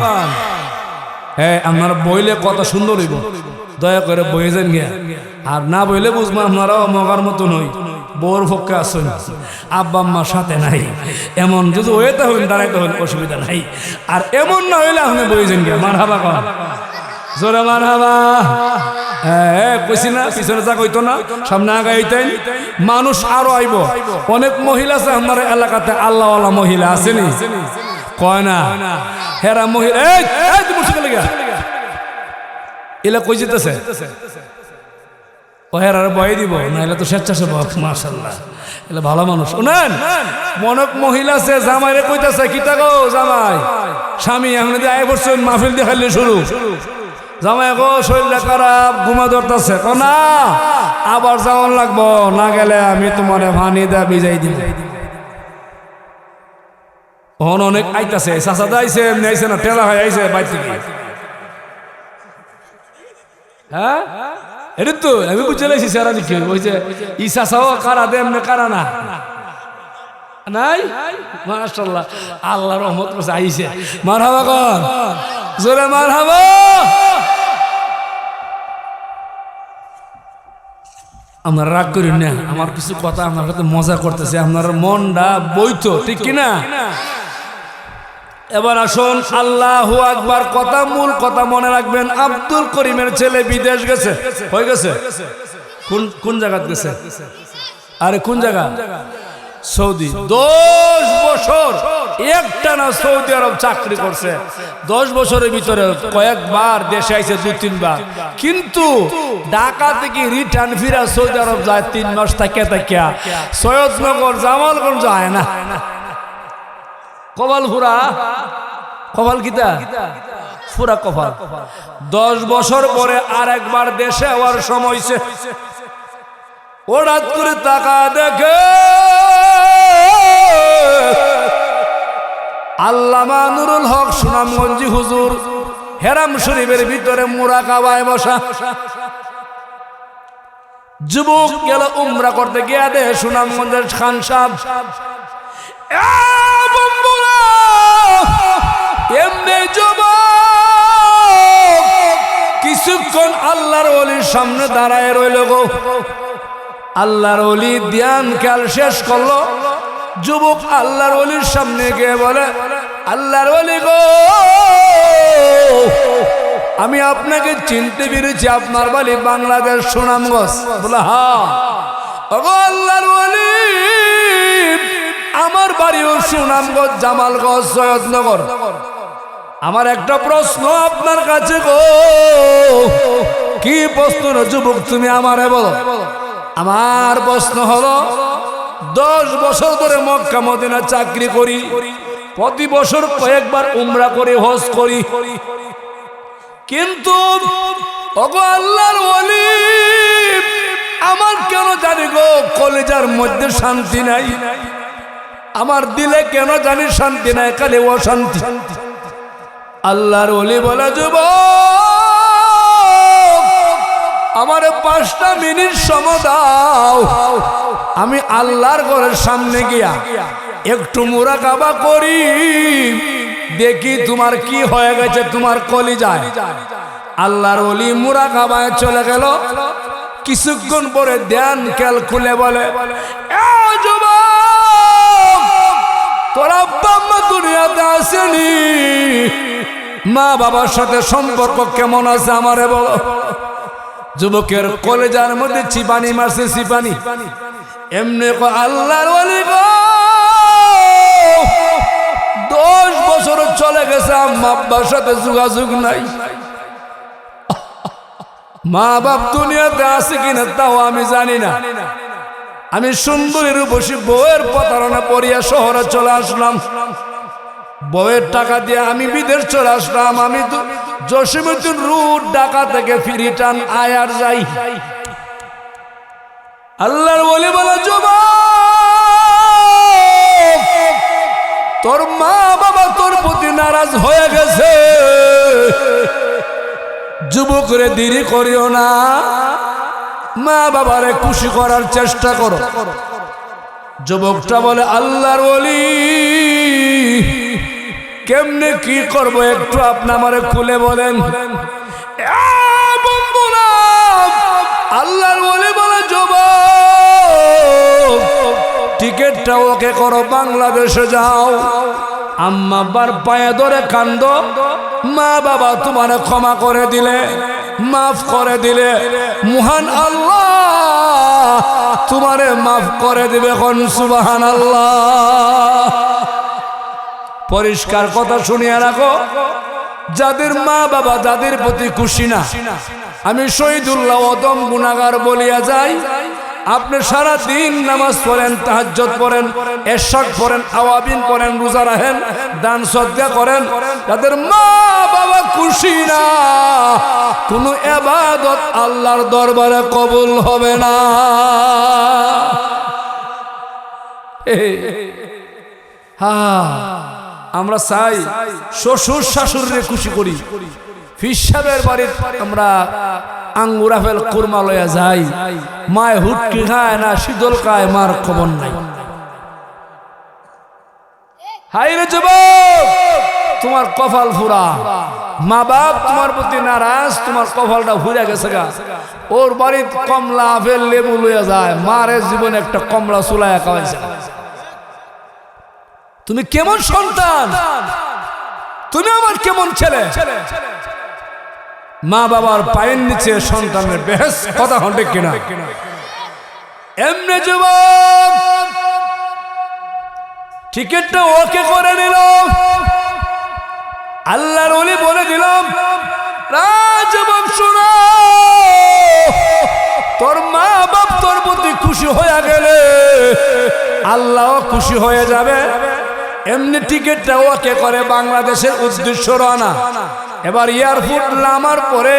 হ্যাঁ, আপনারা বইলে কত সুন্দর হইব, দয়া করে বই যান গিয়া। আর না বইলে বুঝবো আপনারাও মগার মতো নই, বউর পক্ষে আসেন, আব্বা আম্মার সাথে নাই। এমন যদি ওয়েতে হইন, দাঁড়াইতে হইন, অসুবিধা নাই। আর এমন না হইলে আপনি বই যান গিয়া। মার হাবা কন, জোরে মার হাবা। হ্যাঁ, কইছি না পিছনে যা কইতো না, সামনে আগাইতেন। মানুষ আরো আইব, অনেক মহিলা আছে আমার এলাকাতে, আল্লাহওয়ালা মহিলা আসেনি কয় না? হেরা মহিলা এলা কই যেতেছে, ও হেরার বয় দিব না, এলা তো স্বেচ্ছাসেবক। মাশাআল্লাহ, এলা ভালো মানুষ। শুনেন, অনেক মহিলা আছে জামাইরে কইতাছে, কিতা গো জামাই, স্বামী এখন আয় বসছেন, মাহফিল দেখাইলে শুরু। জামাই গো শরীরটা খারাপ, ঘুমা ধরতেছে, না আবার যাওয়ান লাগবো, না গেলে আমি তোমার ভানি দা ভিজাই দিব। ওহন অনেক আইতাছে, চাচাদা আইছে, এমনি আইছে না, টেলা হয়ে আইছে বাইর থেকে। হ্যাঁ, এটা তো আমি বুঝে লাইছি সারা দিকে। ওই যে ই চাচাও কারা দে, এমনি কারা না নাই। মাশাআল্লাহ, আল্লাহর রহমত করছে, আইছে। মারহাবা কর, জোরে মারহাবা। আপনারা রাগ করেন না, আমার কিছু কথা আপনার সাথে মজা করতেছে, আপনার মনটা বইতো, ঠিক কিনা? এবার আসুন, আল্লাহু আকবার কথা, মূল কথা মনে রাখবেন। আব্দুল করিমের ছেলে বিদেশ গেছে, হয়ে গেছে। কোন জায়গা গেছে? আরে কোন জায়গা? সৌদি। 10 বছর একটানা সৌদি আরব চাকরি করছে। 10 বছরের ভিতরে কয়েকবার দেশে আইছে, 2-3 বার। কিন্তু ঢাকা থেকে রিটার্ন ফিরা সৌদি আরব যায় 3 মাস থাকে থাকিয়া, সৈয়দনগর জামালগঞ্জ যায় না। কপাল ফুরা, কপাল কিতা ফুরা কপাল। 10 বছর পরে আর একবার দেশে হওয়ার সময় হইছে। হঠাৎ করে তাকা দেখে আল্লামা নুরুল হক সুনামগঞ্জি হুজুর হেরাম শরীফের ভিতরে মুরাকাবায় বসা। যুবক গেল উমরা করতে গিয়া দে সুনামগঞ্জের খান সাহেব, এমনি যুবক কিছুক্ষণ আল্লাহর ওলির সামনে দাঁড়ায় রইল গো। আল্লাহর ওলি ধ্যান খেয়াল শেষ করলো, যুবক আল্লাহর ওলির সামনে গিয়ে বলে, আল্লাহর ওলি গো, আমি আপনাকে চিনতে পেরেছি, আপনার বাড়ি বাংলাদেশ সুনামগঞ্জ। বলে হ্যাঁ। আল্লাহর ওলি, আমার বাড়িও সুনামগঞ্জ, জামালগঞ্জ, সৈয়দনগর। আমার একটা প্রশ্ন আপনার কাছে গো। কি প্রশ্ন যুবক, তুমি আমারে বলো। আমার প্রশ্ন হলো, 10 বছর ধরে মক্কা মদিনা চাকরি করি, প্রতি বছর কয়েকবার উমরা করি, হজ করি, কিন্তু ওগো আল্লাহর ওলি, আমার কেন জানি গো কলিজার মধ্যে শান্তি নাই, আমার দিলে কেন জানি শান্তি নাই, খালি অশান্তি। আল্লাহর ওলি বলে, যুবক আমার 5টা মিনিট সময় দাও, আমি আল্লাহর ঘরের সামনে গিয়া একটু মুরাকাবা করি, দেখি তোমার কি হয়ে গেছে তোমার কলিজায়। আল্লাহর ওলি মুরাকাবায় চলে গেল। কিছুক্ষণ পরে ধ্যান খেয়াল খুলে বলে, তোর আব্বা আম্মা দুনিয়াতে আসেনি, মা বাবার সাথে সম্পর্ক কেমন আছে আমারে বলো। যুবকের কলেজার মধ্যে চিপানি মারছে, চিপানি। এমনি আল্লাহর ওলি গো, 10 বছর চলে গেছে, আম্মা আব্বার সাথে যোগাযোগ নাই। মা বাপ দুনিয়াতে আছে কিনা তাও আমি জানি না। আমি সুন্দরীর বসে বউয়ের প্রতারণা পড়িয়া শহরে চলে আসলাম। বউয়ের টাকা দিয়ে আমি বিদেশ চলে আসলাম। আমি তো জসিমুদ্দিন রুট ঢাকা থেকে ফিরি টান আয়ার যাই। আল্লাহর ওলি বলে, যুবক, তোর মা বাবা তোর প্রতি নারাজ হয়ে গেছে। যুবক রে, দেরি করিও না, মা বাবারে খুশি করার চেষ্টা করো। যুবকটা বলে, আল্লাহর ওলি কেমনে কি করব একটু আপনি আমারে খুলে বলেন। আল্লাহর ওলি বলে, যুবক, টিকেটটা ওকে করো, বাংলাদেশে যাও। আম্মা আব্বার পায়ে ধরে কান্দো, মা বাবা তোমার ক্ষমা করে দিলে, মাফ করে দিলে, মহান আল্লাহ তোমারে মাফ করে দিবে। কোন সুবহানাল্লাহ। পরিষ্কার কথা শুনিয়া রাখো, যাদের মা বাবা যাদের প্রতি খুশি না, আমি শহীদুল্লাহ ওদম গুনাহগার বলিয়া যাই। আপনি সারা দিন নামাজ পড়েন, তাহাজ্জুদ পড়েন, এরশাদ পড়েন, আওয়াবিন পড়েন, রোজা রাখেন, দান সদকা করেন, যাদের মা বাবা খুশি না, কোনো ইবাদত আল্লাহর দরবারে কবুল হবে না। আমরা চাই শ্বশুর শাশুড়িরে খুশি করি। ফির সাহেবের বাড়ির আমরা আঙ্গুর আপেল কুরমা লইয়া যাই, মায় হুটকি খায় না শীতল খায়, মার খবর নাই। হাই রে যুবক, তোমার কপাল ফুরা। মা বাপ তোমার প্রতি নারাজ, তোমার কপালটা ফুরে গেছে গা। ওর বাড়ির কমলা আপেল লেবু লইয়া যায়, মারের জীবনে একটা কমলা চুলাইয়া খাওয়াইছে। তুমি কেমন সন্তান, তুমি আমার কেমন ছেলে। মা বাবার পায়ের নিচে সন্তানের বেহেস, কথা হল ঠিক কিনা? এমনি যুবক টিকেটটা ওকে করে নিল। আল্লাহর ওলি বলে দিলাম, যুবক শোনো, তোর মা বাপ তোর প্রতি খুশি হয়ে গেলে আল্লাহ খুশি হয়ে যাবে। এমনি টিকেটটা ওকে করে বাংলাদেশের উদ্দেশ্য রওনা। এবার এয়ারপোর্ট নামার পরে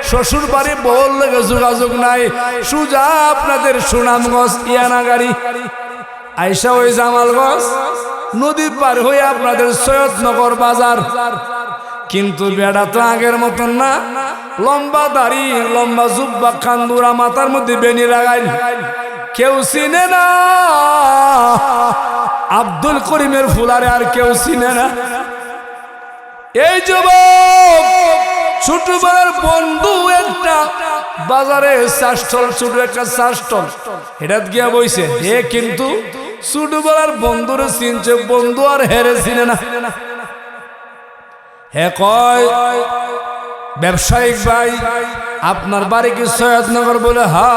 শ্বশুর বাড়ি বউর লগে যোগাযোগ নাই, সুজা আপনাদের সুনামগঞ্জ ইয়ানা গাড়ি আইসা ওই জামালগঞ্জ নদী পার হয়ে আপনাদের সৈয়দনগর বাজার। কিন্তু বেড়া তো আগের মতন না, লম্বা দাড়ি, লম্বা জুব্বা, কান্দুরা, মাথার মধ্যে বেনি লাগাইল, কেউ চিনে না। আব্দুল করিমের ফুলারে আর কেউ চিনে না। এই যুবক ছোটবেলার বন্ধু একটা বাজারে চাষটল, ছোট একটা চাষটল, এটা গিয়া বইছে। এ কিন্তু ছোটবেলার বন্ধুরে চিনছে, বন্ধু আর হেরে চিনে না। হে কয়, ব্যবসায়িক ভাই আপনার বাড়ি কি সৈয়দনগর? বলে হা।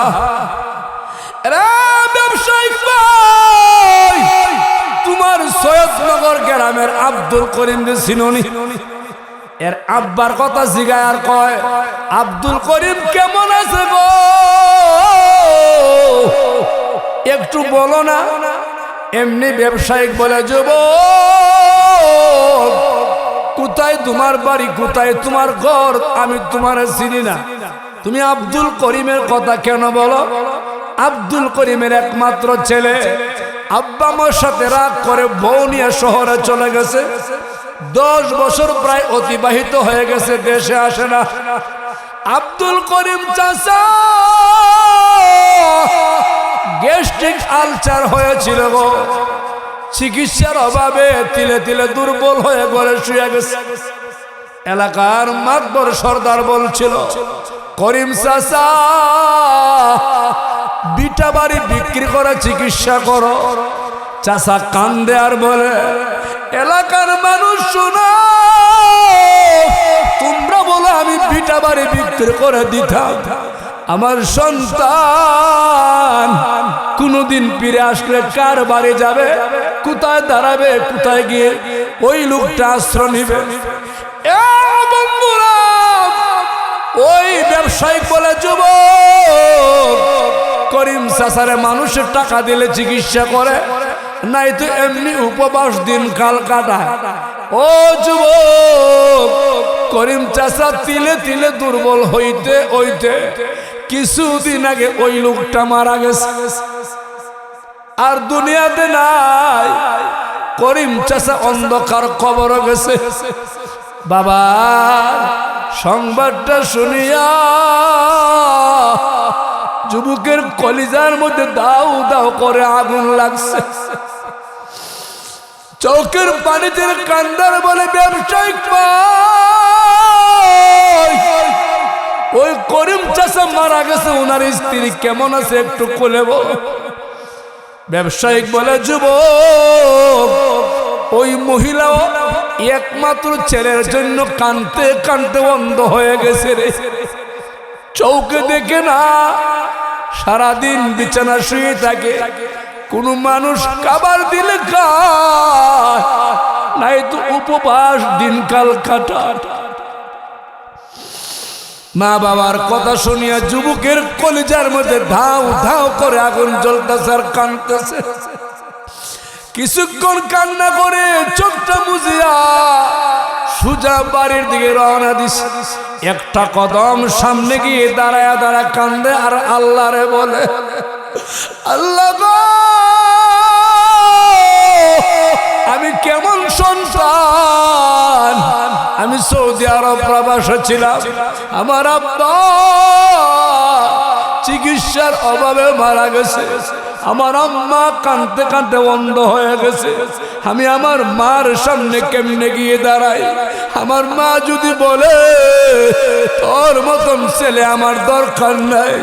ব্যবসায়িক ভাই, তোমার সৈয়দনগর গ্রামের আব্দুল করিম চিনুনি? এর আব্বার কথা জিগায় আর কয়, আব্দুল করিম কেমন আছে গো, একটু বলো না। এমনি ব্যবসায়িক বলে, যুবক কোথায় তোমার বাড়ি, কোথায় তোমার ঘর, আমি তোমার চিনি না, তুমি আব্দুল করিমের কথা কেন বলো? আব্দুল করিমের একমাত্র ছেলে, আব্বা মার সাথে রাগ করে বউ নিয়ে শহরে চলে গেছে। 10 বছর প্রায় অতিবাহিত হয়ে গেছে, দেশে আসে না। আব্দুল করিম চাচা গ্যাস্ট্রিক আলসার হয়েছিল গো, চিকিৎসার অভাবে তিলে তিলে দুর্বল হয়ে ঘরে শুয়ে গেছে। এলাকার মাতবর সর্দার বলছিল, করিম চাচা বিটা বাড়ি বিক্রি করে চিকিৎসা করো। চাচা কান্দে আর বলে, এলাকার মানুষ শোনো, তোমরা বলো আমি বিটা বাড়ি বিক্রি করে দিতাম, আমার সন্তান কোনদিন ফিরে আসলে কার বাড়ি যাবে, কোথায় দাঁড়াবে, কোথায় গিয়ে ওই লোকটা আশ্রয় নিবে। ওই ব্যবসায়িক বলে, যুবক, করিম চাচারে মানুষের টাকা দিলে চিকিৎসা করে, নাই তো এমনি উপবাস দিন কাল কাটায়। ও যুবক, করিম চাচা তিলে তিলে দুর্বল হইতে হইতে কিছুদিন আগে ওই লোকটা মারা গেছে, আর দুনিয়াতে নাই। করিম চাচা অন্ধকার কবরে গেছে। বাবা সংবাদটা শুনিয়া যুবকের কলিজার মধ্যে দাউ দাউ করে আগুন লাগছে। চোখের পানিতে কান্দার বলে, ব্যবসায়িক ভাই, ওই করিম চাচা মারা গেছে, ওনার স্ত্রী কেমন আছে একটু কোলে বল। ব্যবসায়িক বলে, যুবক, ওই মহিলাও একমাত্র ছেলের জন্য কানতে কানতে অন্ধ হয়ে গেছে রে, চৌকে দেখে না, সারাদিন বিছানা শুয়ে থাকে, কোন মানুষ খাবার দিলে খায়, নাই তো উপবাস দিনকাল কাটায়। মা বাবার কথা শুনিয়া যুবকের কলিজার মধ্যে ধাও ধাও করে আগুন জ্বলতেছে আর কাঁদতেছে। কিছুক্ষণ কান্না করে চোখটা বুঝিয়া সুজা বাড়ির দিকে রওনা দিছে। একটা কদম সামনে গিয়ে দাঁড়ায়া দাঁড়া কান্দে আর আল্লাহরে বলে, আল্লাহ গো, আমি কেমন সন্তান, আমি সৌদি আরব প্রবাসে ছিলাম, আমার আব্বা চিকিৎসার অভাবে মারা গেছে, আমার আম্মা কাঁদতে কাঁদতে অন্ধ হয়ে গেছে, আমি আমার মার সামনে কেমনে গিয়ে দাঁড়াই? আমার মা যদি বলে তোর মতন ছেলে আমার দরকার নাই,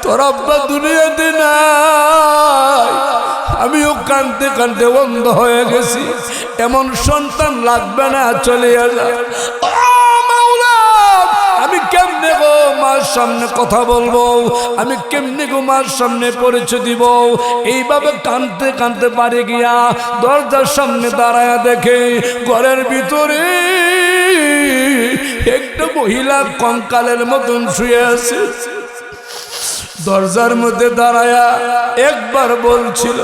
তোর আব্বা দুনিয়াতে নাই, আমিও কাঁদতে কাঁদতে অন্ধ হয়ে গেছি, এমন সন্তান লাগবে না, চলে যা। আমি কেমনে গো মার সামনে কথা বলবো, আমি কেমনে গো মার সামনে পরিচয় দিব? এইভাবে কাঁদতে কাঁদতে পারে গিয়া দরজার সামনে দাঁড়ায়া দেখে ঘরের ভিতরে একটা মহিলা কঙ্কালের মতন শুয়ে আছে। দরজার মধ্যে দাঁড়ায়া একবার বলছিল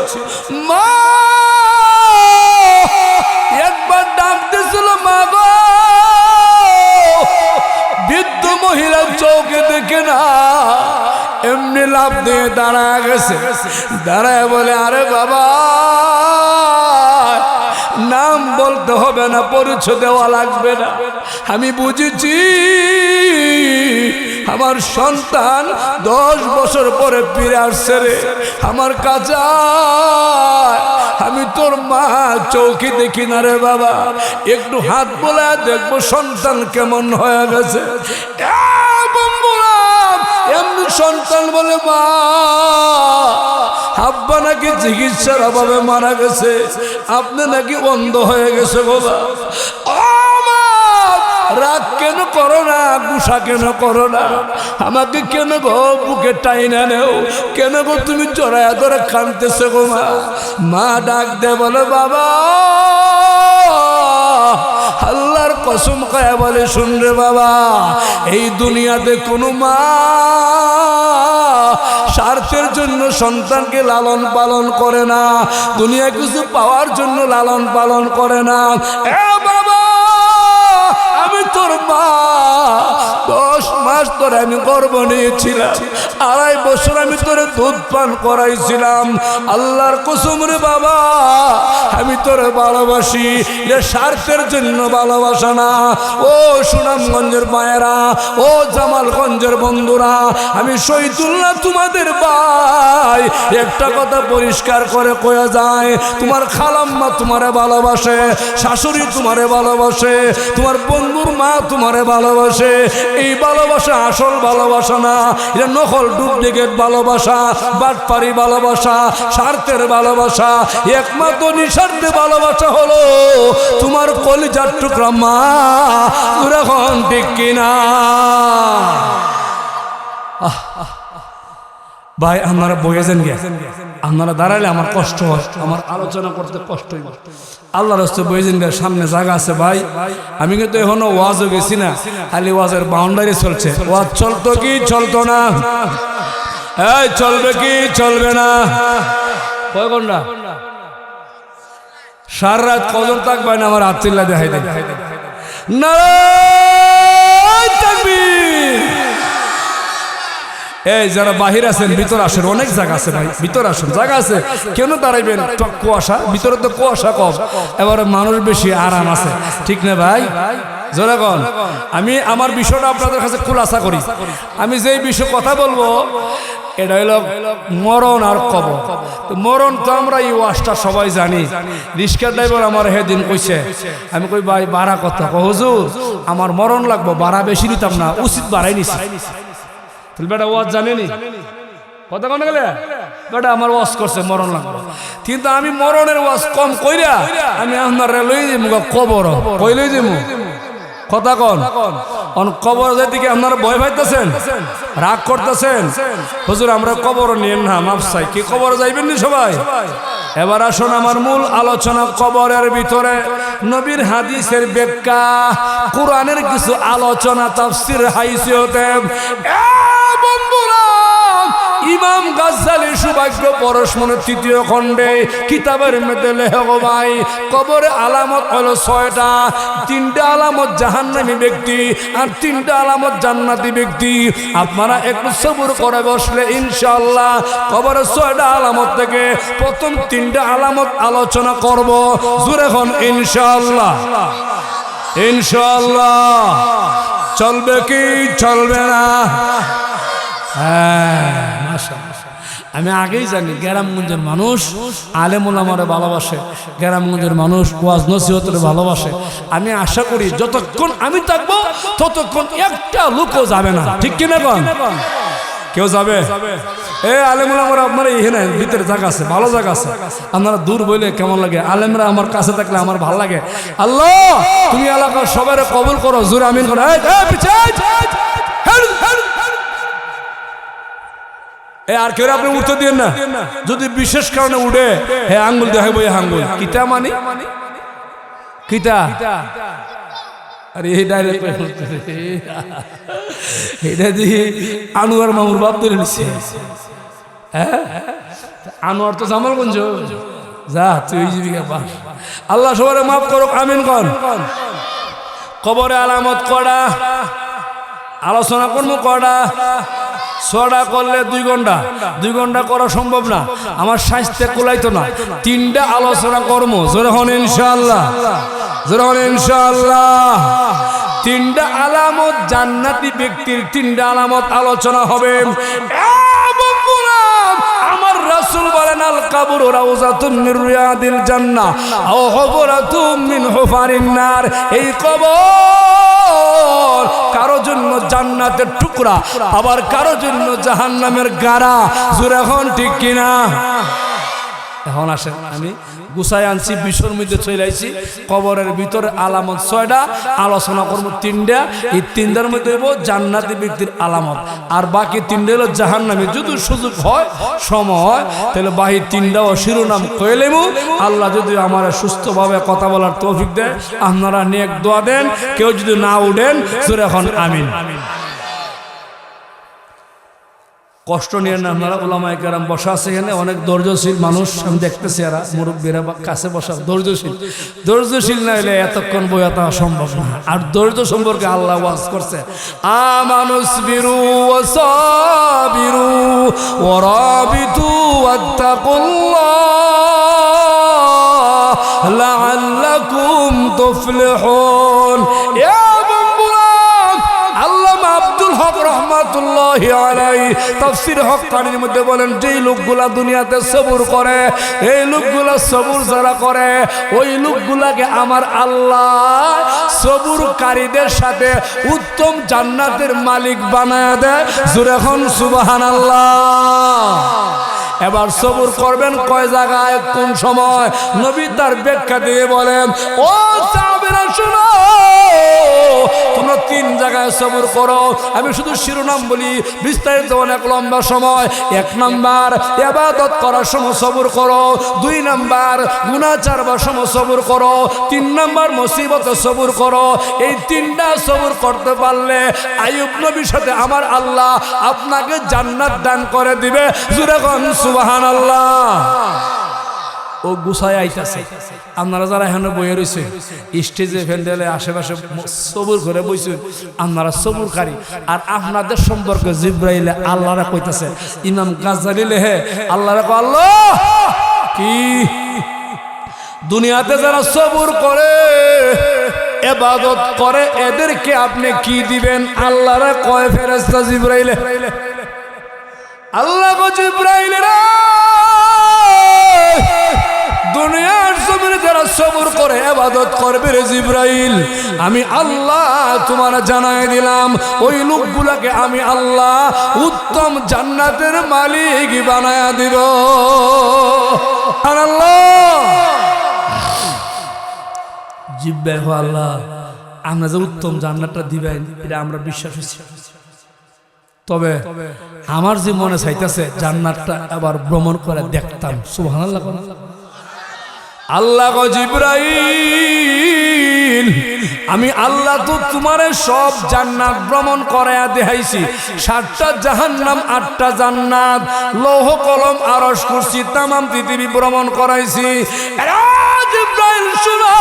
মা, একবার ডাক দিছিল মা গো। বৃদ্ধ মহিলা চৌকে দেখে না, এমনি লাভ দিয়ে দাঁড়ায় গেছে। দাঁড়ায় বলে, আরে বাবা, নাম বলতে হবে না, পরিচয় দেওয়া লাগবে না, আমি বুঝেছি আমার সন্তান 10 বছর পরে ফিরে আসছে রে আমার কাছে। আমি তোর মা, চৌকি দেখি না রে বাবা, একটু হাত বোলা দেখবো সন্তান কেমন হয়ে গেছে। এমনি সন্তান বলে, মা, আব্বা নাকি চিকিৎসার অভাবে মারা গেছে, আপনি নাকি অন্ধ হয়ে গেছে বাবা। রাগ কেন করো না, গুসা কেন করো না, আমাকে কেন গো বুকে টাইনা নেও, কেন গো তুমি জড়ায়া ধরে কাঁদতেছো গো মা? মা ডাক দে বলে, বাবা, আল্লাহর কসম খায়া বলে, শুন রে বাবা, এই দুনিয়াতে কোনো মা স্বার্থের জন্য সন্তানকে লালন পালন করে না, দুনিয়া কিছু পাওয়ার জন্য লালন পালন করে না। এ বাবা, আমি তোর মা, 10 মাস মাস ধরে আমি গর্ভ নিয়েছিলাম, 2.5 বছর আমি তোরে দুধ পান করাইছিলাম। আল্লাহর কসম রে বাবা, আমি তোরে ভালোবাসি, যে স্বার্থের জন্য ভালোবাসা না। ও সুনামগঞ্জের মায়েরা, ও জামালগঞ্জের বন্ধুরা, আমি শহীদুল্লাহ তোমাদের ভাই, একটা কথা পরিষ্কার করে কয়া যায়, তোমার খালাম্মা তোমারে ভালোবাসে, শাশুড়ি তোমারে ভালোবাসে, তোমার বন্ধুর মা তোমারে ভালোবাসে। এই ভালোবাসা আসল ভালোবাসা না, এটা নকল ডুপ্লিকেট ভালোবাসা, বাটপারি ভালোবাসা, স্বার্থের ভালোবাসা। একমাত্র নিঃস্বার্থে ভালোবাসা হলো তোমার কলিজার টুকরা মা। এখন ঠিক কিনা ভাই? আপনারা বইয়েছেন গে, আপনারা দাঁড়ালে আমার কষ্ট হয়, আমার আলোচনা করতে কষ্ট হয়। আল্লাহর রাস্তায় বইয়েছেন গে, সামনে জায়গা আছে ভাই। আমি কিন্তু এখনো ওয়াজও গেছি না, খালি ওয়াজের বাউন্ডারি চলছে। ওয়াজ চলতো কি চলতো না? এই চলবে কি চলবে না? কয় ঘন্টা? সারা রাত কজন থাকবে না? আমার আত্মীল্লা দেখাই দেয় না। এই যারা বাহির আছেন ভিতর আসেন, অনেক জায়গা আছে ভাই, ভিতর আসেন, জায়গা আছে। কেন দাঁড়াইবেন? কুয়াশা, ভিতরে তো কুয়াশা কম, এবারে মানুষ বেশি, আরাম আছে, ঠিক না ভাই? জোরাগণ, আমি আমার বিষয়টা আপনাদের কাছে খুলাসা করি। আমি যেই বিষয় কথা বলবো এটা হইল মরণ আর কবর। তো মরণ তো আমরা এই ওয়াজটা সবাই জানি। রিক্সা ড্রাইভার আমার সেদিন কইছে, আমি কই ভাই ভাড়া কত? হুজুর আমার মরণ লাগবো, ভাড়া বেশি নিতাম না, উচিত ভাড়াই নিছি। বেটা ওয়াজ জানেনি কথা কোন গেলে বেটা আমার ওয়াজ করছে মরণ লাগবে, কিন্তু আমি মরণের ওয়াজ কম কইরা আমি আপনার লই যাবো কবর, কই লই যাবো কথা কন। কবর যাইতে কি আপনারা ভয় পাইতেছেন, রাগ করতেছেন? হুজুর আমরা কবর নিয়েন না, মাফ চাই। কি কবর যাইবেন নি সবাই? এবার আসুন আমার মূল আলোচনা। কবরের ভিতরে নবীর হাদিসের ব্যাখ্যা, কোরআনের কিছু আলোচনা, তাফসীর হাইসিয়তে। ইমাম গাজ্জালী সৌভাগ্য পরশমনের 3য় খণ্ডে কিতাবের মধ্যে লেখক ভাই, কবরে আলামত হলো 6টা। 3টা আলামত জাহান্নামী ব্যক্তি আর 3টা আলামত জান্নাতি ব্যক্তি। আপনারা একটু সবর করে বসলে ইনশাআল্লাহ কবরের 6টা আলামত থেকে প্রথম 3টা আলামত আলোচনা করব। জোরে এখন ইনশাআল্লাহ। ইনশাআল্লাহ চলবে কি চলবে না? আমি আগেই জানি গ্রামগঞ্জের মানুষ আলেম ওলামারে ভালোবাসে, গ্রামগঞ্জের মানুষ ওয়াজ নসিহতের ভালোবাসে। আমি আশা করি যতক্ষণ আমি থাকবো ততক্ষণ একটা লোকও যাবে না, ঠিক কিনা কোন? কেউ যাবে? এই আলেম ওলামারা আপনারা এখানে ভিতরে জায়গা আছে, ভালো জায়গা আছে। আপনারা দূর বইলে কেমন লাগে? আলেমরা আমার কাছে থাকলে আমার ভালো লাগে। আল্লাহ তুমি এলাকার সবাই কবুল করো, জোরে আমিন করো। আর কেউ আপনি উঠতে দিন না, যদি বিশেষ কারণে উঠে হে আঙ্গুল দেখাইব, এই আঙ্গুল কিতা মানে কিতা? আরে এই ডাইরেক্ট এটা দিয়ে আনোয়ার মামুর বাপ ধরে নিচ্ছে। হ্যাঁ আনোয়ার তো জামালগঞ্জ, যা তুই জীবিকা পাস। আল্লাহ সবার মাফ করুক, আমিন কন। কবরে আলামত কড়া আলোচনা করবো, কড়া 6টা করলে 2 ঘন্টা, 2 ঘন্টা করা সম্ভব না, আমার স্বাস্থ্যে কুলাইতো না। 3টা আলোচনা করবো, জোরে হন ইনশাআল্লাহ, জোরে হন ইনশাআল্লাহ। 3টা আলামত জান্নাতি ব্যক্তির 3টা আলামত আলোচনা হবে। আমার রাসূল বলেন আল কাবরু রাউযাতুম মির রিয়াদিল জান্নাহ আও হুফরাতুম মিন হুফারিন নার। এই কবর কারো জন্য জান্নাতের টুকরা, আবার কারো জন্য জাহান্নামের গাড়া। জোরে এখন ঠিক কিনা? এখন আসেন আমি গুছাই আনছি, বিষয়ের মধ্যে চলে আইছি। কবরের ভিতরে আলামত 6টা, আলোচনা করবো 3টা। এই 3টার মধ্যে হইব জান্নাতি ব্যক্তির আলামত, আর বাকি 3টা হলো জাহান্নামী। যদি সুযোগ হয় সময় তাহলে বাকি 3টাও শিরোনাম কয়ে নেব। আল্লাহ যদি আমার সুস্থভাবে কথা বলার তৌফিক দেয়, আপনারা নেক দোয়া দেন। কেউ যদি না উঠেন জোরে এখন আমিন। কষ্ট নিয়ে না আপনারা ওলামায়ে কেরাম বসা আছে এখানে অনেক ধৈর্যশীল মানুষ আমি দেখতেছি এরা মুরব্বীরা কাছে বসা ধৈর্যশীল না হলে এতক্ষণ বই থাকা সম্ভব না আর ধৈর্য সম্পর্কে আল্লাহ ওয়াজ করছে আমানুসবিরু ওয়া সাবিরু ওয়া রাবিতু ওয়াত্তাকুল্লাহ লাআল্লাকুম তুফলিহুন আব্দুল হক রহমাতুল্লাহি আলাইহি তাফসীর হক্কানির মধ্যে বলেন যেই লোকগুলা দুনিয়াতে সবর করে এই লোকগুলা সবর যারা করে ওই লোকগুলাকে আমার আল্লাহ সবরকারীদের সাথে উত্তম জান্নাতের মালিক বানায় দেয় জোরে এখন সুবহানাল্লাহ। এবার সবর করবেন কয় জায়গায় কোন সময় নবী তার ব্যাখ্যা দিয়ে বলেন ও সাহাবীরা শুনো তোমরা তিন জায়গায় সবর করো আমি শুধু শিরোনাম বলি বিস্তারিত অনেক লম্বা সময়। এক নাম্বার ইবাদত করার সময় সবর করো, দুই নাম্বার গুনাহ ছাড়বার সময় সবর করো, তিন নাম্বার মুসিবতে সবর করো। এই তিনটা সবর করতে পারলে আইয়ুব নবীর সাথে আমার আল্লাহ আপনাকে জান্নাত দান করে দিবে জোরে কোন সুবহানাল্লাহ। ও গুছায় আইতাছে আপনারা যারা এখানে বইয়ে রয়েছে স্টেজে প্যান্ডেলে আশেপাশে সবুর করে বইছেন আপনারা সবুরকারী আর আপনাদের সম্পর্কে জিব্রাইল আল্লাহরা কইতাছে ইমাম গাজ্জালী লেহে আল্লাহরা কয় আল্লাহ কি দুনিয়াতে যারা সবুর করে ইবাদত করে এদেরকে আপনি কি দিবেন আল্লাহরা কয় ফেরেশতা জিব্রাইল আল্লাহ কো জিব্রাইল রে দুনিয়ার জমিনে যারা সবর করে ইবাদত করবে রে জিব্রাইল আমি আল্লাহ তোমার জানাই দিলাম ওই লোকগুলোকে আমি আল্লাহ উত্তম জান্নাতের মালিক বানায়া দিব সুবহানাল্লাহ। জিব্রাইল ও আল্লাহ আমরা যে উত্তম জান্নাতটা দিবেন এটা আমরা বিশ্বাস করছি তবে আমার যে মনে চাইতেছে জান্নাতটা আবার ভ্রমণ করে দেখতাম সুবহানাল্লাহ। আল্লাহ গো জিব্রাইল আমি আল্লাহ তো তোমারে সব জান্নাত ভ্রমণ করায়া দেখাইছি 7টা জাহান্নাম 8টা জান্নাত লৌহ কলম আরশ কুরসি तमाम পৃথিবী ভ্রমণ করাইছি। জিব্রাইল শুনো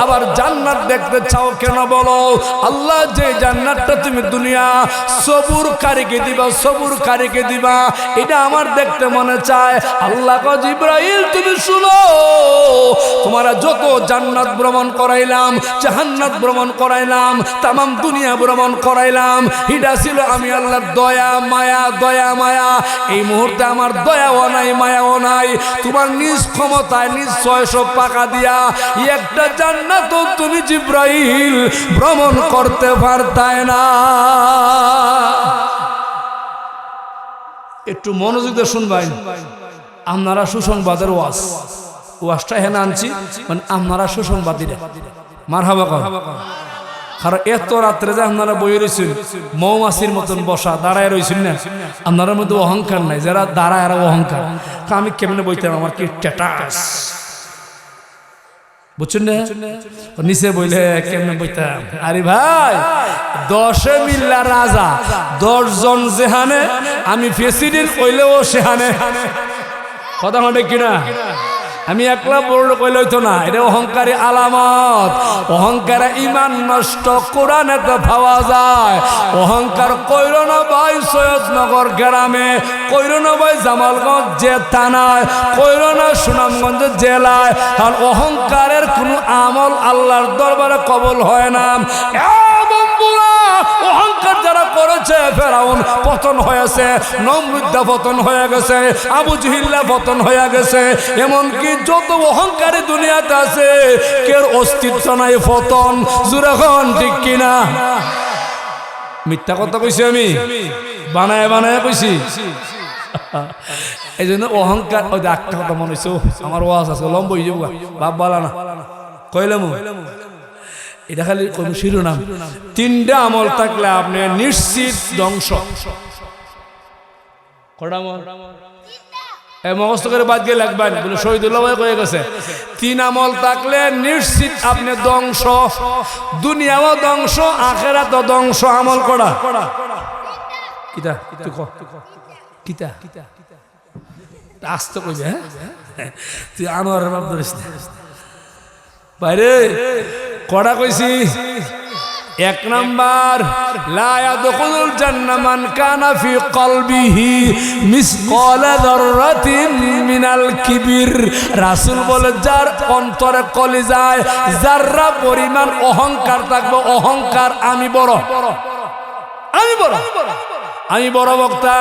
আবার জান্নাত দেখতে চাও কেন বলো আল্লাহ যে জান্নাতটা তুমি দুনিয়া সবুরকারীকে দিবা সবুরকারীকে দিবা এটা আমার দেখতে মনে চায়। আল্লাহ কো জিব্রাইল তুমি শুনো তোমারা যত জান্নাত ভ্রমণ করাইলাম জাহান্নাত ভ্রমণ করাইলাম तमाम দুনিয়া ভ্রমণ করাইলাম এটা ছিল আমি আল্লাহর দয়া মায়া এই মুহূর্তে আমার দয়াও নাই মায়াও নাই তোমার নিজ ক্ষমতায় নিজ 600 পাকা দিয়া একটা জান্নাত তুমি জিব্রাইল ভ্রমণ করতে পারতায় না। একটু মনোযোগ দিয়ে শুনবেন আপনারা সুসংবাদের ওয়াজটা হেনা আনছি মানে আপনারা সুসংবাদীরা মারহাবা কর কারণ এত রাত্রে যে আপনারা বই রয়েছেন মৌমাছির মতন বসা দাঁড়ায় রয়েছেন না আপনার মধ্যে অহংকার নাই যারা দাঁড়ায় আর অহংকার আমি কেমনে বইতাম আমার কি স্ট্যাটাস বুঝছেন না নিচে বইলে কেমনে বইতাম আরে ভাই 10 মিল্লা রাজা 10 জন যেহানে আমি প্রেসিডেন্ট কইলেও সেহানে কথা মানে কিনা আমি একলা বড় কইলে হইতো না এটা অহংকারী আলামত অহংকারে ঈমান নষ্ট কোরআনে তো পাওয়া যায়। অহংকার কইরো না ভাই সৈয়দনগর গ্রামে কইরো না ভাই জামালগঞ্জ যে থানায় কইরো না সুনামগঞ্জ জেলায় আর অহংকারের কোনো আমল আল্লাহর দরবারে কবুল হয় না। অহংকার যারা করেছে ফেরাউন পতন হয়েছে নমরুদ্দা পতন হয়ে গেছে আবু জহিল্লা পতন হয়ে গেছে এমনকি যত অহংকারী দুনিয়াতে আছে কের অস্তিত্ব নাই পতন জোরে কোন ঠিক কিনা মিথ্যা কথা কইছি আমি বানায় কইছি এই জন্য অহংকার ওই একটা কথা মনে হইছে আমার ওয়াজ আছে লম্বা হয়ে যাবো বাপ বলা না কইলাম এটা খালি কোন শিরোনাম 3টা আমল থাকলে আপনি নিশ্চিত ধ্বংস মগস্ত করে বাদ গিয়ে লাগবেন বলে শহীদুল্লাহ ভাই কয়ে গেছে 3 আমল থাকলে নিশ্চিত আপনি ধ্বংস দুনিয়াও ধ্বংস আখেরাতও ধ্বংস আমল করা কিতা কিতা আসতে কইবে হ্যাঁ তুই আনোয়ারের বাপ ধরিস না বাইরে কড়া কইছি এক নাম্বার লা ইয়াদখুলুল জান্নাহ মান কানা ফি কলবিহি মিসকালা যাররাতিন মিনাল কিবির রাসূল বলে যার অন্তরে কলিজায় যাররা পরিমাণ অহংকার থাকবে অহংকার আমি বড় আমি বড় বক্তা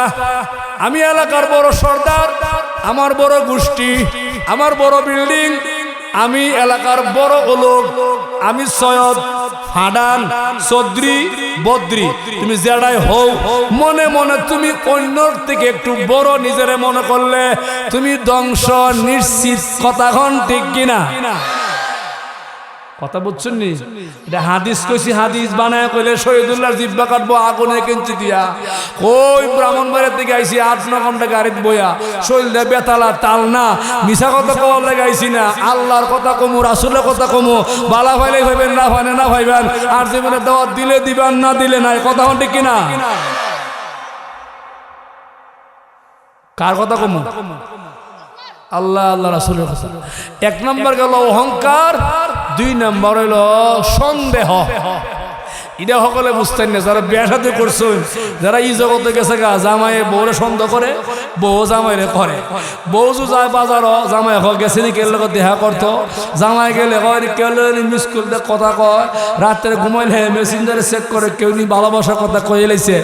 আমি এলাকার বড় সর্দার আমার বড় গোষ্ঠী আমার বড় বিল্ডিং আমি এলাকার বড় লোক আমি সৈয়দ ফাডান চৌধুরী বদ্রি তুমি যেটাই হও মনে মনে তুমি অন্যর থেকে একটু বড় নিজেরে মনে করলে তুমি ধ্বংস নিশ্চিত কথা কোন ঠিক কিনা কথা বুঝছেন নি এটা হাদিস কইছি হাদিস বানায় কইলে শহীদুল্লাহর জিব্বা কাটবো আগুনে কেঞ্চি দিয়া ওই ব্রাহ্মণবাড়ির থেকে আইছি 8-9 ঘন্টা গাড়িত বইয়া শরীরটা বেতালা তাল না মিছা কথা কওয়ার লাগে আইছি না আল্লাহর কথা কমু রাসূলের কথা কমু বালা ভাইলে ভাইবেন না ভাইনে না ভাইবেন আর জীবনে দাওয়াত দিলে দিবেন না দিলে নাই কথা হন ঠিক কিনা কার কথা কমু আল্লাহ আল্লাহ রাসূলের কথা এক নাম্বার গেল অহংকার দুই নাম্বার হইল সন্দেহ এটা সকলে বুঝতেন না যারা বিয়া শাদী করছেন যারা এই জগতে গেছে গা জামাইয়ে বউরে সন্দেহ করে বউ জামাইরে করে বউ যে যায় বাজার জামাই গেছে নি কেলে দেখা করতো জামাই গেলে কয় কেলে মিস করলে কথা কয় রাত্রে ঘুমাইলে মেসেঞ্জারে চেক করে কেউ নি ভালোবাসার কথা কয়ে লাইছে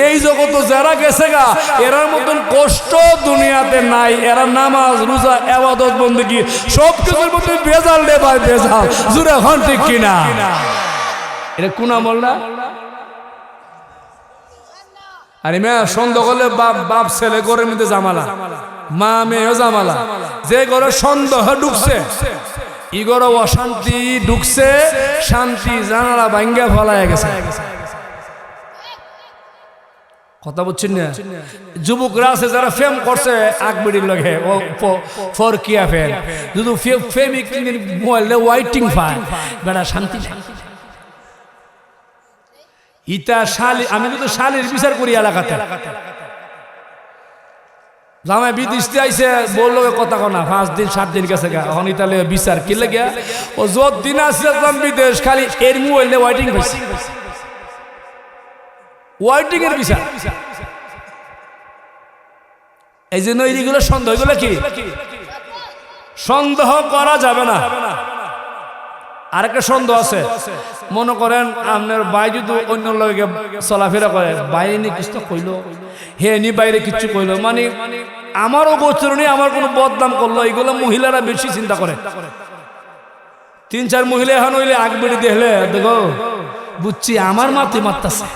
এই জগতে যারা গেছে গা এরার মতন কষ্ট দুনিয়াতে নাই এরা নামাজ রোজা ইবাদত বندگی সব কিছুর মধ্যে বেজাল রে ভাই বেজাল জুরে হন ঠিক কিনা এটা কোন আমল না আরে মেয়ে সন্দেহ করলে বাপ ছেলে ঘরের মধ্যে জামালা মা মেয়েও জামালা যে ঘরে সন্দেহ ঢুকছে ই ঘরে অশান্তি ঢুকছে শান্তি জানালা ভাঙ্গা ফলায় গেছে কথা বুঝছেন না যুবকরা আছে যারা ফেম করছে আকবিড়ির লগে ও ফরকিয়া ফেম যদি ফেমিক মোবাইলে ওয়াইটিং পায় বেটা শান্তি ইটা শালি আমি কিন্তু শালির বিচার করি এলাকাতে জামাই বিদেশ থেকে আইছে বললো কথা কনা 5 দিন 7 দিন গেছে গা এখন ইতালে বিচার কি লাগে ও যত দিন আসলাম বিদেশ খালি এর মোবাইলে ওয়াইটিং পাইছে ওয়াইটিং এর বিচার এই জন্য এইগুলো সন্দেহ এগুলো কি সন্দেহ করা যাবে না আরেকটা সন্দেহ আছে মনে করেন আপনার ভাই যদি অন্য লোকে চলাফেরা করে বাইরে নিয়ে কিছু কইলো হে নি বাইরে কিছু কইলো মানে আমারও গোচর নেই আমার কোনো বদনাম করলো এইগুলো মহিলারা বেশি চিন্তা করে 3-4 মহিলা এখন হইলে আগ বেড়ে দেখলে দেখো বুঝছি আমার মাতে মারতাছে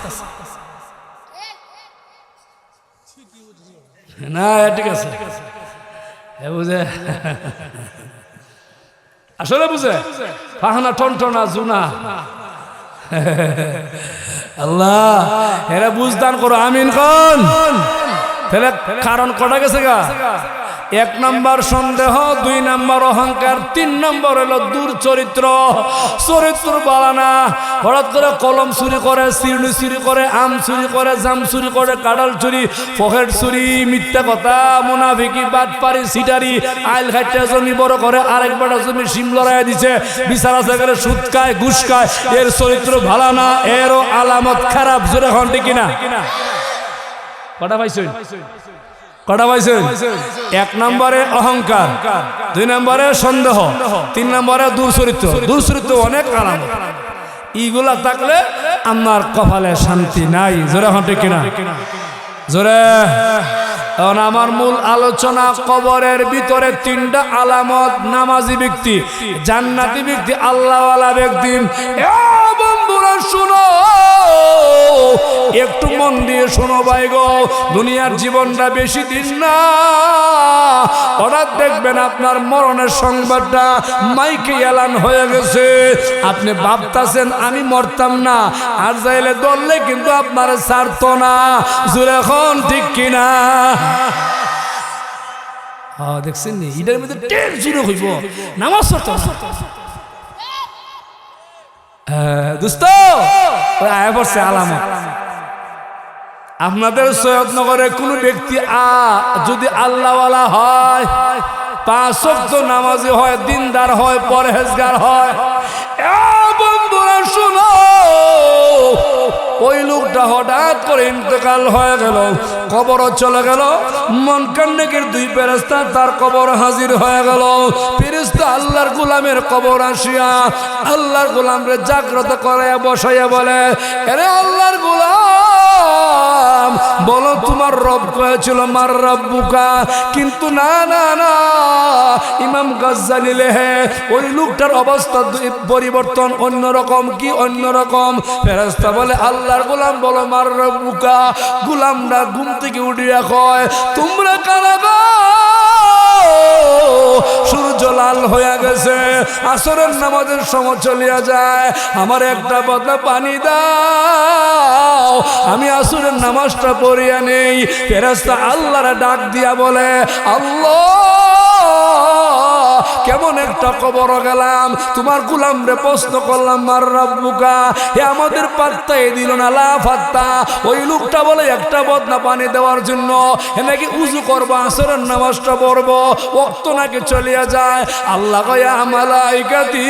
না ঠিক আছে বুঝে আসলে বুঝে ফাহানা টনটনা জুনা আল্লাহ এরা বুঝদান করো আমিন কোন তাহলে কারণ কটা গেছে গা 1 নাম্বার সন্দেহ 2 নাম্বার অহংকার 3 নাম্বার হলো দুর্চরিত্র চরিত্র বালানা হঠাৎ করে কলম চুরি করে চিরুনি চুরি করে আম চুরি করে জাম চুরি করে কাঁঠাল চুরি পকেট চুরি মিথ্যা কথা মুনাফিকি বাটপারি সিটারি আইল খাইতে জমি বড় করে আরেক বাটা জমি সিম লড়াই দিছে বিচার আছে করে সুদ খায় ঘুষ খায় এর চরিত্র ভালো না এরও আলামত খারাপ জোরে হন ঠিক কিনা কটা পাইছেন কটা পাইছেন 1 নম্বরে অহংকার 2 নম্বরে সন্দেহ 3 নম্বরে দুর্চরিত্র অনেক আলামত এইগুলা থাকলে আমার কপালে শান্তি নাই জোরে হটে কিনা জোরে এখন আমার মূল আলোচনা কবরের ভিতরে 3টা আলামত নামাজি ব্যক্তি জান্নাতি ব্যক্তি আল্লাহওয়ালা ব্যক্তি বন্ধুরা শুনো একটু মন দিয়ে শোনো ভাই গো দুনিয়ার জীবনটা বেশি দিন না হঠাৎ দেখবেন আপনার মরণের সংবাদটা মাইকে এলান হয়ে গেছে আপনি ভাবতাছেন আমি মরতাম না আর যাইলে দললে কিন্তু আপনার ছাড়তো না জোরে এখন ঠিক কিনা দেখছেন নি এটার মধ্যে টেনশন হইব নামাজ পড়তো দোস্ত আয়া পড়ছে আপনাদের সৈয়দনগরে কোনো ব্যক্তি যদি আল্লাহওয়ালা হয়, 5 ওয়াক্ত নামাজি হয়, দিনদার হয়, পরহেজগার হয়, বন্ধুরা শোনো, ওই লোকটা হঠাৎ করে ইন্তেকাল হয়ে গেল, কবর চলে গেল, মুনকার দুই ফেরেশতা তার কবর হাজির হয়ে গেল। ফেরেশতা আল্লাহর গোলামের কবর আসিয়া আল্লাহর গোলামরে জাগ্রত করে বসাইয়া বলে, আরে আল্লাহর গোলাম, বলো তোমার রব কয়েছিল মার রব্বুকা, কিন্তু না না না, ইমাম গাজ্জালি লেহে ওই লোকটার অবস্থা পরিবর্তন অন্যরকম। কি অন্যরকম? ফেরেশতা বলে আল্লাহর গোলাম বলো মার রব্বুকা। গোলামরা ঘুম থেকে উঠিয়া কয়, তোমরা কারা গো? সূর্য লাল হয়ে গেছে, আসরের নামাজের সময় চলিয়া যায়, আমার একটা বদলা পানি দাও, আমি আসরের নামাজটা পড়িয়া নেই। ফেরেশতা আল্লাহর ডাক দিয়া বলে, আল্লাহ, কেমন একটা কবর গেলাম, তোমার গোলামরে প্রশ্ন করলাম মার রব্বুকা, হে আমাদের পাত্তাই দিল না, লা ফাত্তা। ওই লোকটা বলে একটা বদনা পানি দেওয়ার জন্য নাকি উজু করবো, আসরের নামাজটা পড়বো, ওয়াক্ত নাকি চলিয়া যায়। আল্লাহ কয়া মালাইকাতি,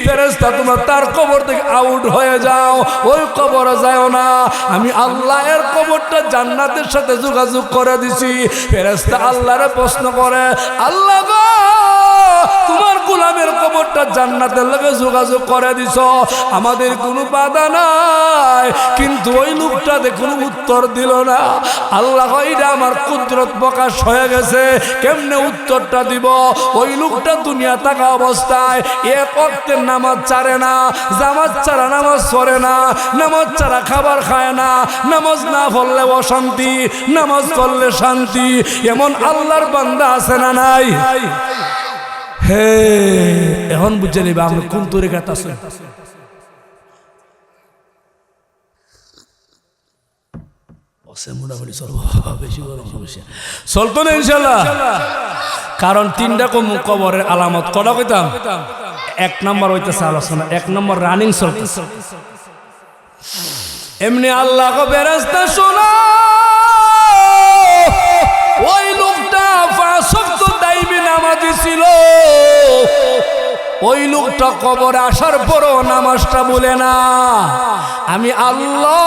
ফেরেশতা তোমরা তার কবর থেকে আউট হয়ে যাও, ওই কবরে যাও না, আমি আল্লাহ এর কবরটা জান্নাতের সাথে যোগাযোগ করে দিছি। ফেরেশতা আল্লাহরে প্রশ্ন করে, আল্লাহ গো, তোমার গোলামের কবরটা জান্নাতের লগে যোগাযোগ করে দিছ, আমাদের কোনো বাধা নাই, কিন্তু ওই লোকটা কোনো উত্তর দিল না। আল্লাহ এটা আমার কুদরত প্রকাশ হয়ে গেছে, কেমনে উত্তরটা দিব? ওই লোকটা দুনিয়া থাকা অবস্থায় এক ওয়াক্তের নামাজ ছাড়ে না, জামাত ছাড়া নামাজ পড়ে না, নামাজ ছাড়া খাবার খায় না, নামাজ না পড়লে অশান্তি, নামাজ পড়লে শান্তি, এমন আল্লাহর বান্দা আছে না নাই? হে, এখন বুঝে নিবা আমরা কোন তরিকাত আছে। মোটামুটি চলতো না ইনশাল্লাহ, কারণ 3টা কবরের আলামত কটা কইতাম। 1 নম্বর হইতেছে আলোচনা, 1 নম্বর রানিং চলতেছে। এমনি আল্লাহ ফেরেশতা শোনা, ওই লোকটা 5 ওয়াক্ত দাইমি নামাজি ছিল, ওই লোকটা কবরে আসার পরও নামাজটা বলে না, আমি আল্লাহ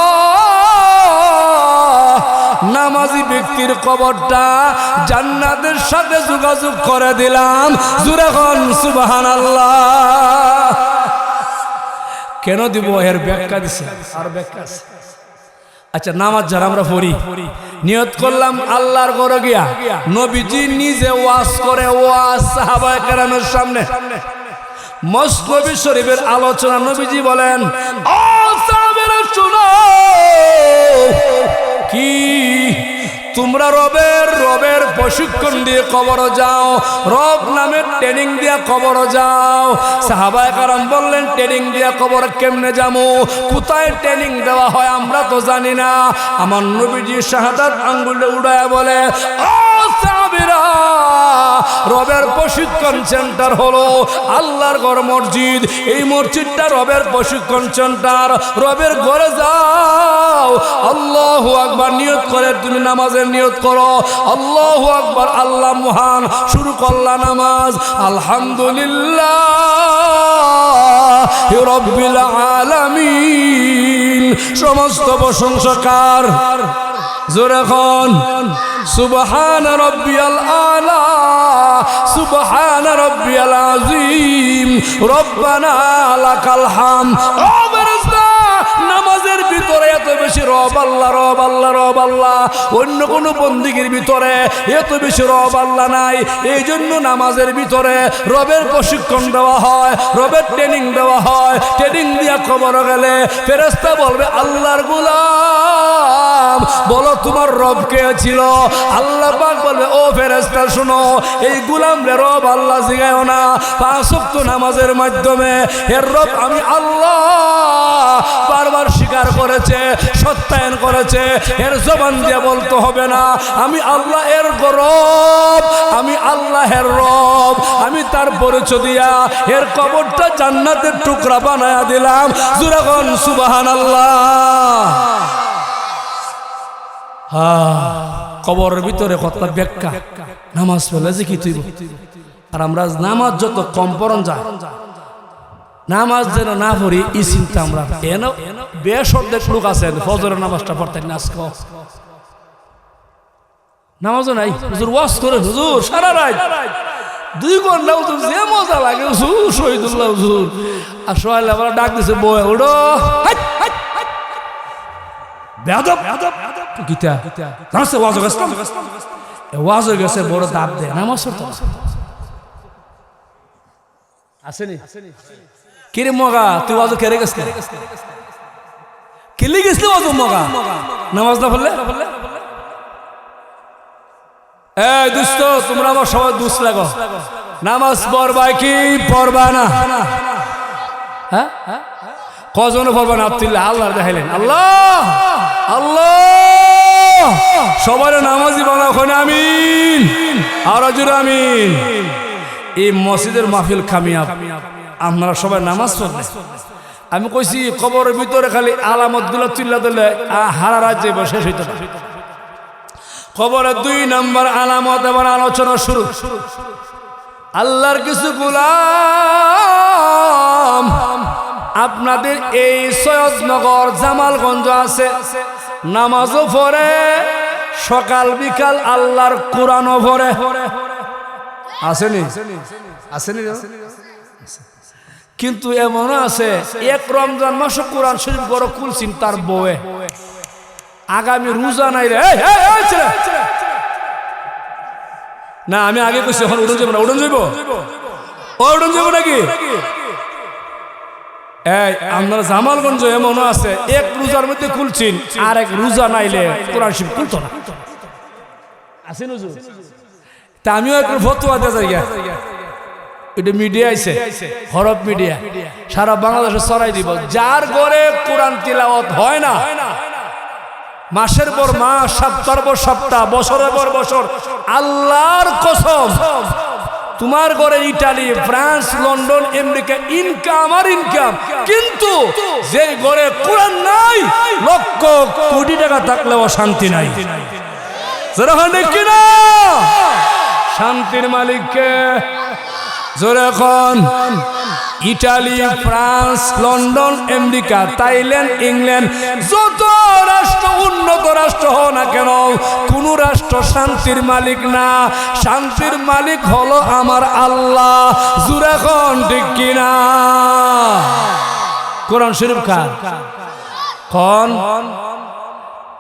নামাজি ব্যক্তির কবরটা জান্নাতের সাথে যোগাযোগ করে দিলাম। জোরে কোন সুবহানাল্লাহ। কেন দিব এর ব্যাখ্যা দিছে, আর ব্যাখ্যা আছে। আচ্ছা, নামাজ যারা আমরা পড়ি, নিয়ত করলাম আল্লাহর ঘরে গিয়া, নবীজি নিজে ওয়াজ করে, ওয়াজ সাহাবায়ে কেরামের সামনে, মসনবী শরীফের আলোচনা। নবীজি বলেন, ও সাহাবারা শুনো, কি তোমরা রবের প্রশিক্ষণ দিয়ে কবর যাও, রব নামে ট্রেনিং দিয়া কবর যাও। সাহাবায়ে কেরাম বললেন, ট্রেনিং দিয়া কবর কেমনে যাবো, কোথায় ট্রেনিং দেওয়া হয় আমরা তো জানি না। আমার নবীজি শাহাদাত আঙ্গুলে উড়ায় বলে, ও সাহাবীরা, রবের প্রশিক্ষণ সেন্টার হলো আল্লাহর ঘর মসজিদ, এই মসজিদটা রবের প্রশিক্ষণ সেন্টার। রবের ঘরে যাও, আল্লাহু আকবার নিয়ত করে তুমি নামাজের নিয়ত করো, আল্লাহু আকবার, আল্লাহ মহান, শুরু করলা নামাজ, আলহামদুলিল্লাহ রাব্বিল আলামিন, সমস্ত প্রশংসা কার? জোরে কোন সুবহান রাব্বিয়াল আলা, সুবহান রাব্বিয়াল আযীম, রব্বানা লাকাল হামদ। ও ফেরেশতা, নামাজের ভিতরে এত বেশি রব আল্লাহ, রব আল্লাহ, রব আল্লাহ, অন্য কোন বন্দিগির ভিতরে এত বেশি রব আল্লাহ নাই। এই জন্য নামাজের ভিতরে রবের প্রশিক্ষণ দেওয়া হয়, রবের ট্রেনিং দেওয়া হয়। ট্রেনিং দিয়া কবর গেলে ফেরেশতা বলবে, আল্লাহর গোলাম বলো তোমার রব কে ছিল? আল্লাহ পাক বলবে, ও ফেরেশতা শুনো, এই গোলামরে রব আল্লাহ জিগায়ও না, 5 ওয়াক্ত নামাজের মাধ্যমে এর রব আমি আল্লাহ বারবার স্বীকার করেছে, সত্যায়ন করেছে, এর জবান দিয়ে বলতে হবে না আমি আল্লাহ এর রব, আমি আল্লাহের রব, আমি তার পরিচয় দিয়া এর কবরটা জান্নাতের টুকরা বানায়া দিলাম। জোরে কোন সুবহানাল্লাহ। কবরের ভিতরে কত ব্যাখ্যা নামাজ পড়লে যে কি তুই আর আমরা নামাজ যত কম পড়ন যায় নামাজ যেন না পড়ি এই চিন্তা আমরা এন বেশ অর্ধেক লোক আছেন ফজরের নামাজটা পড়তেন না আজকে নামাজও নাই হুজুর ওয়াজ করে হুজুর সারা রাত 2 ঘন্টা হুজুর যে মজা লাগে হুজুর শহীদুল্লাহ হুজুর আর সোহেল আবার ডাক দিছে বয় উঠো বেয়াদব কিতা নামাজ ওয়াজ গেছে ওয়াজ গেছে বড় দাব দে নামাজ পড়তে আসেনি কিরে মগা তুই ওয়াজ করে গেছ কিলি গেছলি ওয়াজ মগা নামাজ না পড়লে এই দুষ্ট তোমরা আমার সবাই দুষ্ট লাগো নামাজ পড়বা কি পড়বা না হ্যাঁ কজন পড়বা না আব্দুল্লাহ আল্লাহ দেখাইলেন আল্লাহ আল্লাহ সবার নামাজি বানাও ওখানে আমিন আর জোরে আমিন এই মসজিদের মাহফিল কামিয়াব আপনারা সবাই নামাজ পড়বেন আমি কইছি কবরের ভিতরে খালি আলামত গুলো চিল্লা দিলে হারা রাজ্যে শেষ হইতো না কবরের 2 নম্বর আলামত এবার আলোচনা শুরু আল্লাহর কিছু গোলাম আপনাদের এই সৈয়দনগর জামালগঞ্জ আছে নামাজও পড়ে সকাল বিকাল আল্লাহর কোরআনও পড়ে আসেনি আসেনি কিন্তু এমন আছে এক রমজান মাসে কোরআন শরীফ বড় খুলছেন তার বউয়ে আগামী রোজা নাই রে না আমি আগে কইছি এখন উড়ন যাবো না উড়ন যাইব উড়ন যাবো নাকি এই আপনারা জামালগঞ্জ এমন আছে এক রোজার মধ্যে খুলছেন আর এক রোজা নাইলে কোরআন শরীফ খুলতো না আসেন হুজুর তা আমিও একটু ফতোয়া দিয়ে যাই এটা মিডিয়া আইছে হরফ মিডিয়া সারা বাংলাদেশে ছড়াই দিব যার ঘরে কোরআন তিলাওয়াত হয় না মাসের পর মাস সপ্তাহের পর সপ্তাহ বছরের পর বছর আল্লাহর কসম তোমার ঘরে Italy France London America income আর ইনকাম কিন্তু যে ঘরে কোরআন নাই লক্ষ কোটি টাকা থাকলেও শান্তি নাই যারা হয় কিনা শান্তির মালিককে জোরে এখন Italy France London America Thailand England যত রাষ্ট্র উন্নত রাষ্ট্র হও না কেন কোন রাষ্ট্র শান্তির মালিক না শান্তির মালিক হলো আমার আল্লাহ জোরে এখন ঠিক কিনা কোরআন শরীফ খান কোন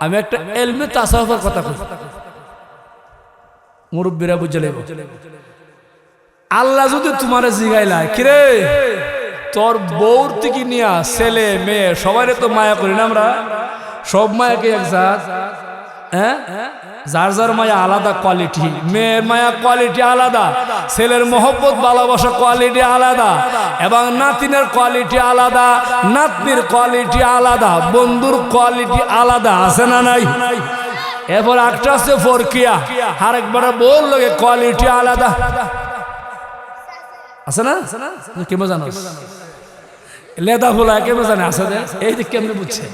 আমি একটা এলমে তাসাউফের কথা কই মুরব্বিরা বুঝে লইব আল্লাহ যদি তোমারে জিগাইলা কিরে তোর বউর থেকে নিয়া ছেলে মেয়ে সবাই তো মায়া করি না আমরা সব মায়াকে এক জাত হ্যাঁ যার যার মায়া আলাদা কোয়ালিটি মেয়ের মায়া কোয়ালিটি আলাদা ছেলের মহব্বত ভালোবাসা কোয়ালিটি আলাদা এবং নাতিনের কোয়ালিটি আলাদা নাতনির কোয়ালিটি আলাদা বন্ধুর কোয়ালিটি আলাদা আছে না নাই এরপর একটা আছে ফরকিয়া আর একবার বল লোকে কোয়ালিটি আলাদা আছে না কেমন জানো লেদা ফুলা কেমন জানে আছে এই দিক কেমন বুঝছে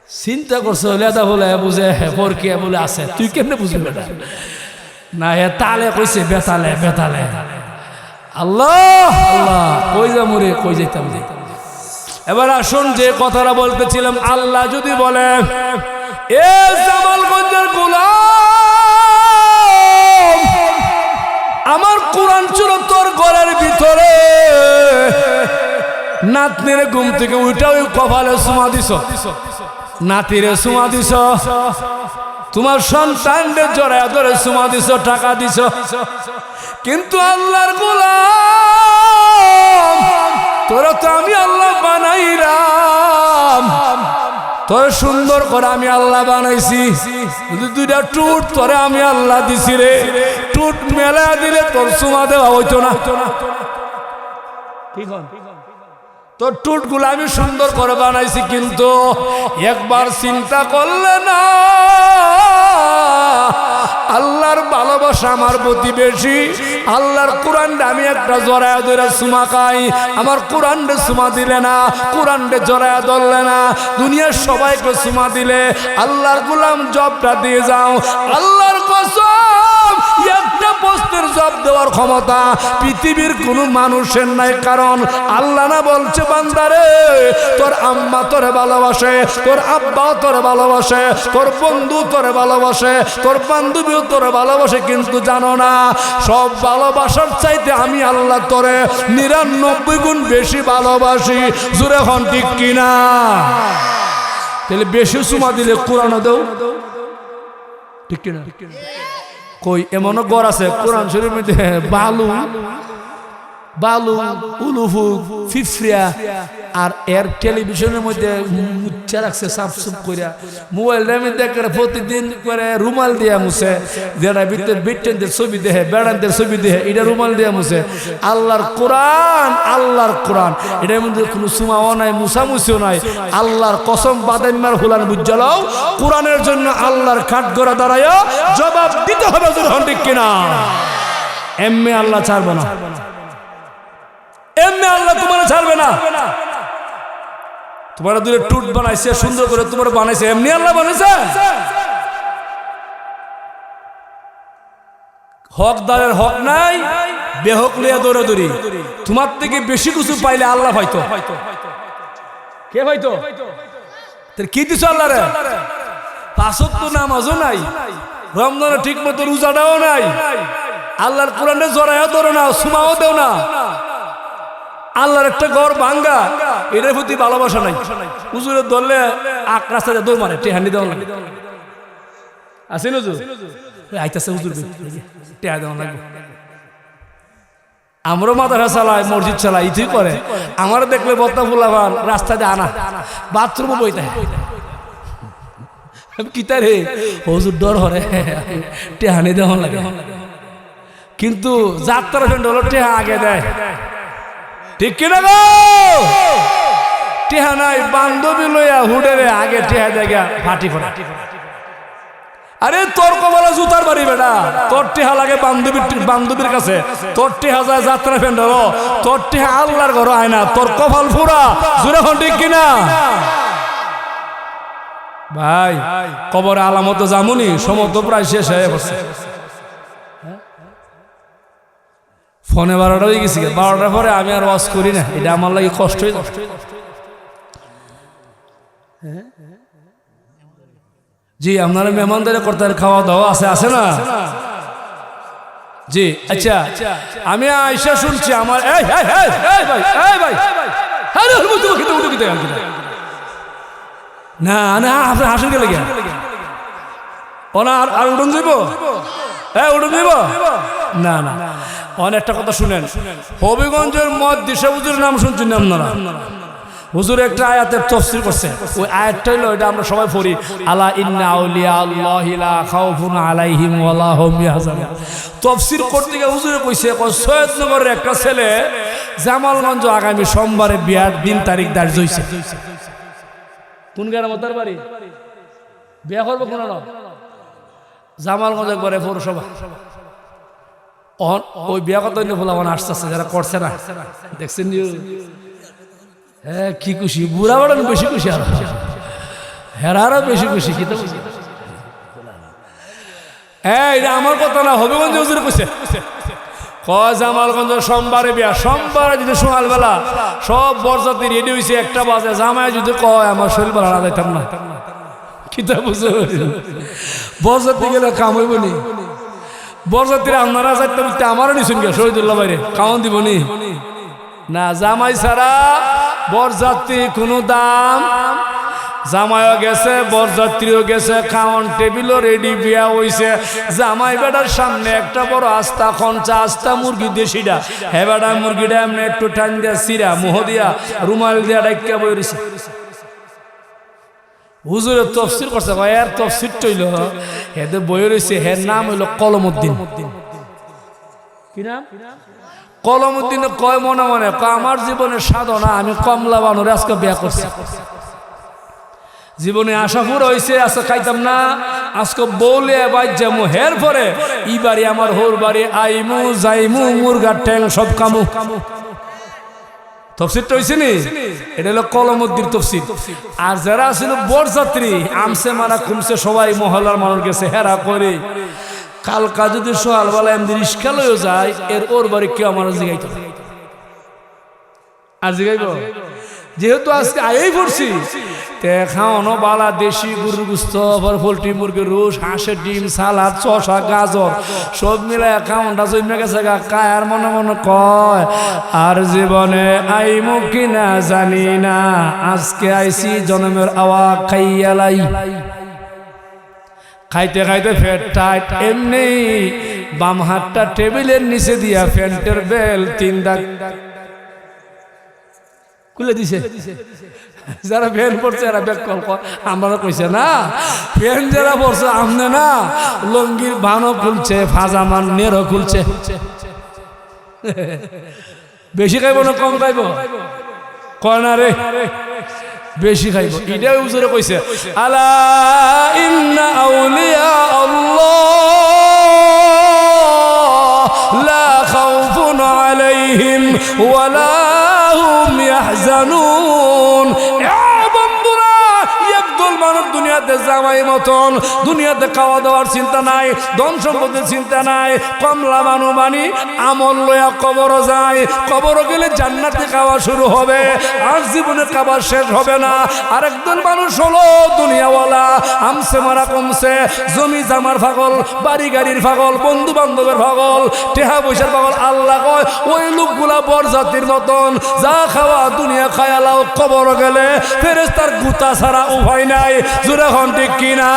চিন্তা করছো লেদা ফুলা বুঝে ফরকিয়া বলে আছে তুই কেমনে বুঝবি বেটা না হে তালে কইছে বেতালে বেতালে আল্লাহ আল্লাহ কই যামু রে কই যাইতাম রে এবার আসুন যে কথাটা বলতেছিলাম আল্লাহ যদি বলে এ জামালগঞ্জের গোলাম আমার কোরআন ছিল তোর ঘরের ভিতরে নাতনির ঘুম থেকে উঠে ওই কপালে চুমা দিছ নাতিরে চুমা দিছ তোমার সন্তানদের জড়ায় ধরে চুমা দিছ টাকা দিছ কিন্তু আল্লাহর গোলাম তোরা তো আমি আল্লাহ বানাইলাম তোর সুন্দর করে আমি আল্লাহ বানাইছি দুইটা টুট তোরে আমি আল্লাহ দিছি রে টুট মেলা দিলে তোর চুমা দেওয়া হইতো না তোর টুট গুলো আমি সুন্দর করে বানাইছি কিন্তু একবার চিন্তা করলে না আল্লাহর ভালোবাসা আমার প্রতি বেশি আল্লাহর কোরআনটা আমি একটা জড়ায়া ধরে সুমা খাই, আমার কোরআনটা সুমা দিলে না, কোরআনটা জড়ায়া ধরলে না, দুনিয়ার সবাইকে সুমা দিলে আল্লাহর গোলাম জবটা দিয়ে যাও। আল্লাহর কসম, একটা প্রশ্নের জব দেওয়ার ক্ষমতা পৃথিবীর কোনো মানুষের নাই। কারণ আল্লাহ না বলছে, বান্দারে তোর আম্মা তোরে ভালোবাসে, তোর আব্বা তোরে ভালোবাসে, তোর বন্ধু তোরে ভালোবাসে, তোর বান্ধবীও তোরে ভালোবাসে, কিন্তু জানো না সব ভালোবাসার চাইতে আমি আল্লাহ তোরে 99 গুণ বেশি ভালোবাসি। জোরে এখন ঠিক কিনা? তাহলে বেশি সুমা দিলে কোরআনও দেও, ঠিক কিনা? কই এমনও ঘর আছে কোরআন শরীফের মধ্যে বালু বালু উলুফু ফিফরিয়া আর এর টেলিভিশনের মধ্যে মুচ্ছা রাখছে সাফসুপ করে, মোবাইলের মধ্যে প্রতিদিন করে রুমাল দিয়া মুছে, যেটা ভিতরে বিটেনদের ছবি দেখে, বেড়ানদের ছবি দেখে, এটা রুমাল দিয়া মুছে। আল্লাহর কোরআন, আল্লাহর কোরআন, এটার মধ্যে কোনো সুমাও নাই, মুছামুছিও নাই। আল্লাহর কসম বাদাইমার হুলান বুঝালাও, কোরআনের জন্য আল্লাহর কাঠ গড়া দাঁড়ায় জবাব দিতে হবে। যখন ঠিক কিনা? এমনি আল্লাহ ছাড়বে না, এমনি আল্লাহ তোমার ছাড়বে না। তোমার দূরে টুট বানাইছে, সুন্দর করে তোমার বানাইছে, এমনি আল্লাহ বানাইছে? হকদারের হক নাই, বেহক লিয়া দৌড়াদৌড়ি। তোমার থেকে বেশি কিছু পাইলে আল্লাহ হয়তো কে হয়তো কি দিছ আল্লাহ রে? পাঁচ ওয়াক্ত নামাজও নাই, রমজানে ঠিক মতো রোজাটাও নাই, আল্লাহর কোরআনে জড়াইও ধরো না, সুমাও দেও না। আল্লাহর একটা ঘর ভাঙ্গা, এটার প্রতি ভালোবাসা নাই। হুজুরের ধরলে আক রাস্তাতে দৌড় মারে, টেহানি দেওয়া লাগে। আসেন হুজুর আইতাছে, হুজুর টেহা দেওয়া লাগবে। আমরাও মাদ্রাসা চালাই, মসজিদ চালাই, ইতি করে। আমার দেখলে বত্তা ফুলাবান রাস্তাতে আনা, বাথরুমও বইতে কিতা রে হুজুর ডর হরে, টেহানি দেওয়া লাগে। কিন্তু যাত্রা ফ্রেন্ড হলো টেহা আগে দেয়, ঠিক কিনা গো? টেহা নাই, বান্ধবী লইয়া হুডেরে আগে টেহা দেখা ফাটি ফোটা। আরে তোর কবলা জুতার বাড়ি বেটা, তোর টেহা লাগে বান্ধবীর কাছে, তোর টেহা যায় যাত্রা ফ্রেন্ড হলো, তোর টেহা আল্লাহর ঘর আয় না, তোর কপাল ফুরা। জোরে হন ঠিক কিনা? ভাই কবরে আলামত জামুনি, সমত প্রায় শেষ হয়ে গেছে। ফোনে 12টা হয়ে গেছি, 12টার পরে আমি আর ওয়াজ করি না, এটা আমার লাগে কষ্ট হয়ে যাচ্ছে। জি আপনারা মেহমানদারি করতে খাওয়া দাওয়া আছে, আছে না? জি আচ্ছা, আমি আয়সা শুনছি আমার না না আপনি হাসেন গেলে ওনার আর উঠুন যাইব, উঠুন যাইব না না। অনেকটা কথা শুনেন, হবিগঞ্জের মদ দিশা হুজুরের নাম শুনছেন আপনারা? হুজুর একটা আয়াতের তাফসীর করছে, ওই আয়াতটা হলো, এটা আমরা সবাই পড়ি, আলা ইন্না আউলিয়া আল্লাহি লা খাউফুন আলাইহিম ওয়া লা হুম ইয়াহজানুন। তাফসীর করতে গিয়ে হুজুরে কইছে, সৈয়দনগরের একটা ছেলে জামালগঞ্জ আগামী সোমবারে বিয়ার দিন তারিখ ধার্য হইছে। কোন গ্রামে তার বাড়ি? বিয়া করবো কোন? জামালগঞ্জ একবারে পৌরসভা। ওই বিয়া কত ফোলাবান আসতে আসছে, যারা করছে না দেখছেন? হ্যাঁ কি খুশি, বুড়া বাড়ানো বেশি খুশি, আর হেরারও বেশি খুশি। কি তো এটা আমার কথা না, হবিগঞ্জ হুজুরে কইছে, কয় জামালগঞ্জ সোমবারে বিয়া। সোমবারে যদি সকালবেলা সব বরযাত্রী রেডি হয়েছে 1টা বাজে, জামাই যদি কয় আমার শরীর ভালো না যাইতাম না, কিতা বুঝো? বরযাত্রী গেলে কাম হইব নি? বরযাত্রী আপনারা যাইতে বুঝতে আমারও নিশুন গে শহীদুল্লাহ বাইরে খাওয়ান দিব নি না? জামাই ছাড়া বরযাত্রী কোনো দাম। জামাইও গেছে, বরযাত্রীও গেছে, খাওয়ান টেবিলও রেডি, বিয়া হইছে। জামাই বেটার সামনে একটা বড় আস্তা খঞ্চা, আস্তা মুরগি দেশিটা, হে বেটা মুরগিটা এমনি একটু টান দিয়া সিরা মোহ দিয়া রুমাল দিয়া ডাইকা বই রইছে। হুজুরের তাফসীর করছে, ভাই এর তাফসীর হইল, হেতে বই রইছে, হের নাম হইল কলমউদ্দিন। কি নাম? কলমউদ্দিন। কয় মনে মনে, আমার জীবনের সাধনা, আমি কমলা বানরে আজকে বিয়া করছি, জীবনে আশা পুরো হয়েছে, আজকে খাইতাম না, আজকে বলে বাজ্যামু হের পরে ই বাড়ি আমার হোর বাড়ি আইমু যাইমু মুরগার ট্যাং সব কামু তফসিরটা হইছে নি এটা হলো কলমদ্দির তফসির আর যারা ছিল বরযাত্রী আমসে মারা কুমসে সবাই মহল্লার মানুষ গেছে হেরা করে কালকা যদি সকালবেলা এমনি রিস্কা লইও যায় এর ওর বাড়ি কেউ আমার জিগাইতে আর জিগাইব যেহেতু আজকে আয়েই পড়ছি খাওয়ানো বালা দেশি গরুর গুস্ত পোল্ট্রি মুরগির রোস হাঁসের ডিম সালাদ চষা গাজর সব মিলে খাওয়ানটা জমে গেছে কায়ার মনে মনে কয় আর জীবনে আইমু কিনা জানি না আজকে আইসি জন্মের আওয়া খাইয়ালাই খাইতে খাইতে ফেট টাইট এমনি বাম হাতটা টেবিলের নিচে দিয়া ফ্যান্টের বেল 3 দাগ খুলে দিছে যারা ফ্যান পড়ছে এরা ব্যাক কল আমরা কইছে না ফ্যান যারা পড়ছে আমনে না লঙ্গির বানও খুলছে ফাজামান নেরও খুলছে বেশি খাইব না কম খাইব কয় না রে বেশি খাইব এটাই হুজুরে কইছে আলা ইন্না আউলিয়া আল্লাহ লা খাউফুন আলাইহিম ওয়ালা হুম ইয়াহজানুন বন্ধুরা একদল মানুষ দুনিয়াতে জামাই মতন দুনিয়াতে খাওয়া দাওয়ার চিন্তা নাই ধন সম্পদের চিন্তা নাই কমলা মানু বানি আমল লয়া কবর যায় কবর গেলে জান্নাতে খাওয়া শুরু হবে আর জীবনে খাবার শেষ হবে না আরেকদল মানুষ হলো দুনিয়াওয়ালা আমসে মারা কমছে জমি জামার পাগল বাড়ি গাড়ির পাগল বন্ধু বান্ধবের পাগল টেহা পয়সার পাগল আল্লাহ কয় ওই লোকগুলা বরজাতির মতন যা খাওয়া দুনিয়া খায়ালাও কবর গেলে ফেরেশতার গুতা ছাড়া উপায় নাই জোরে হন ঠিক কিনা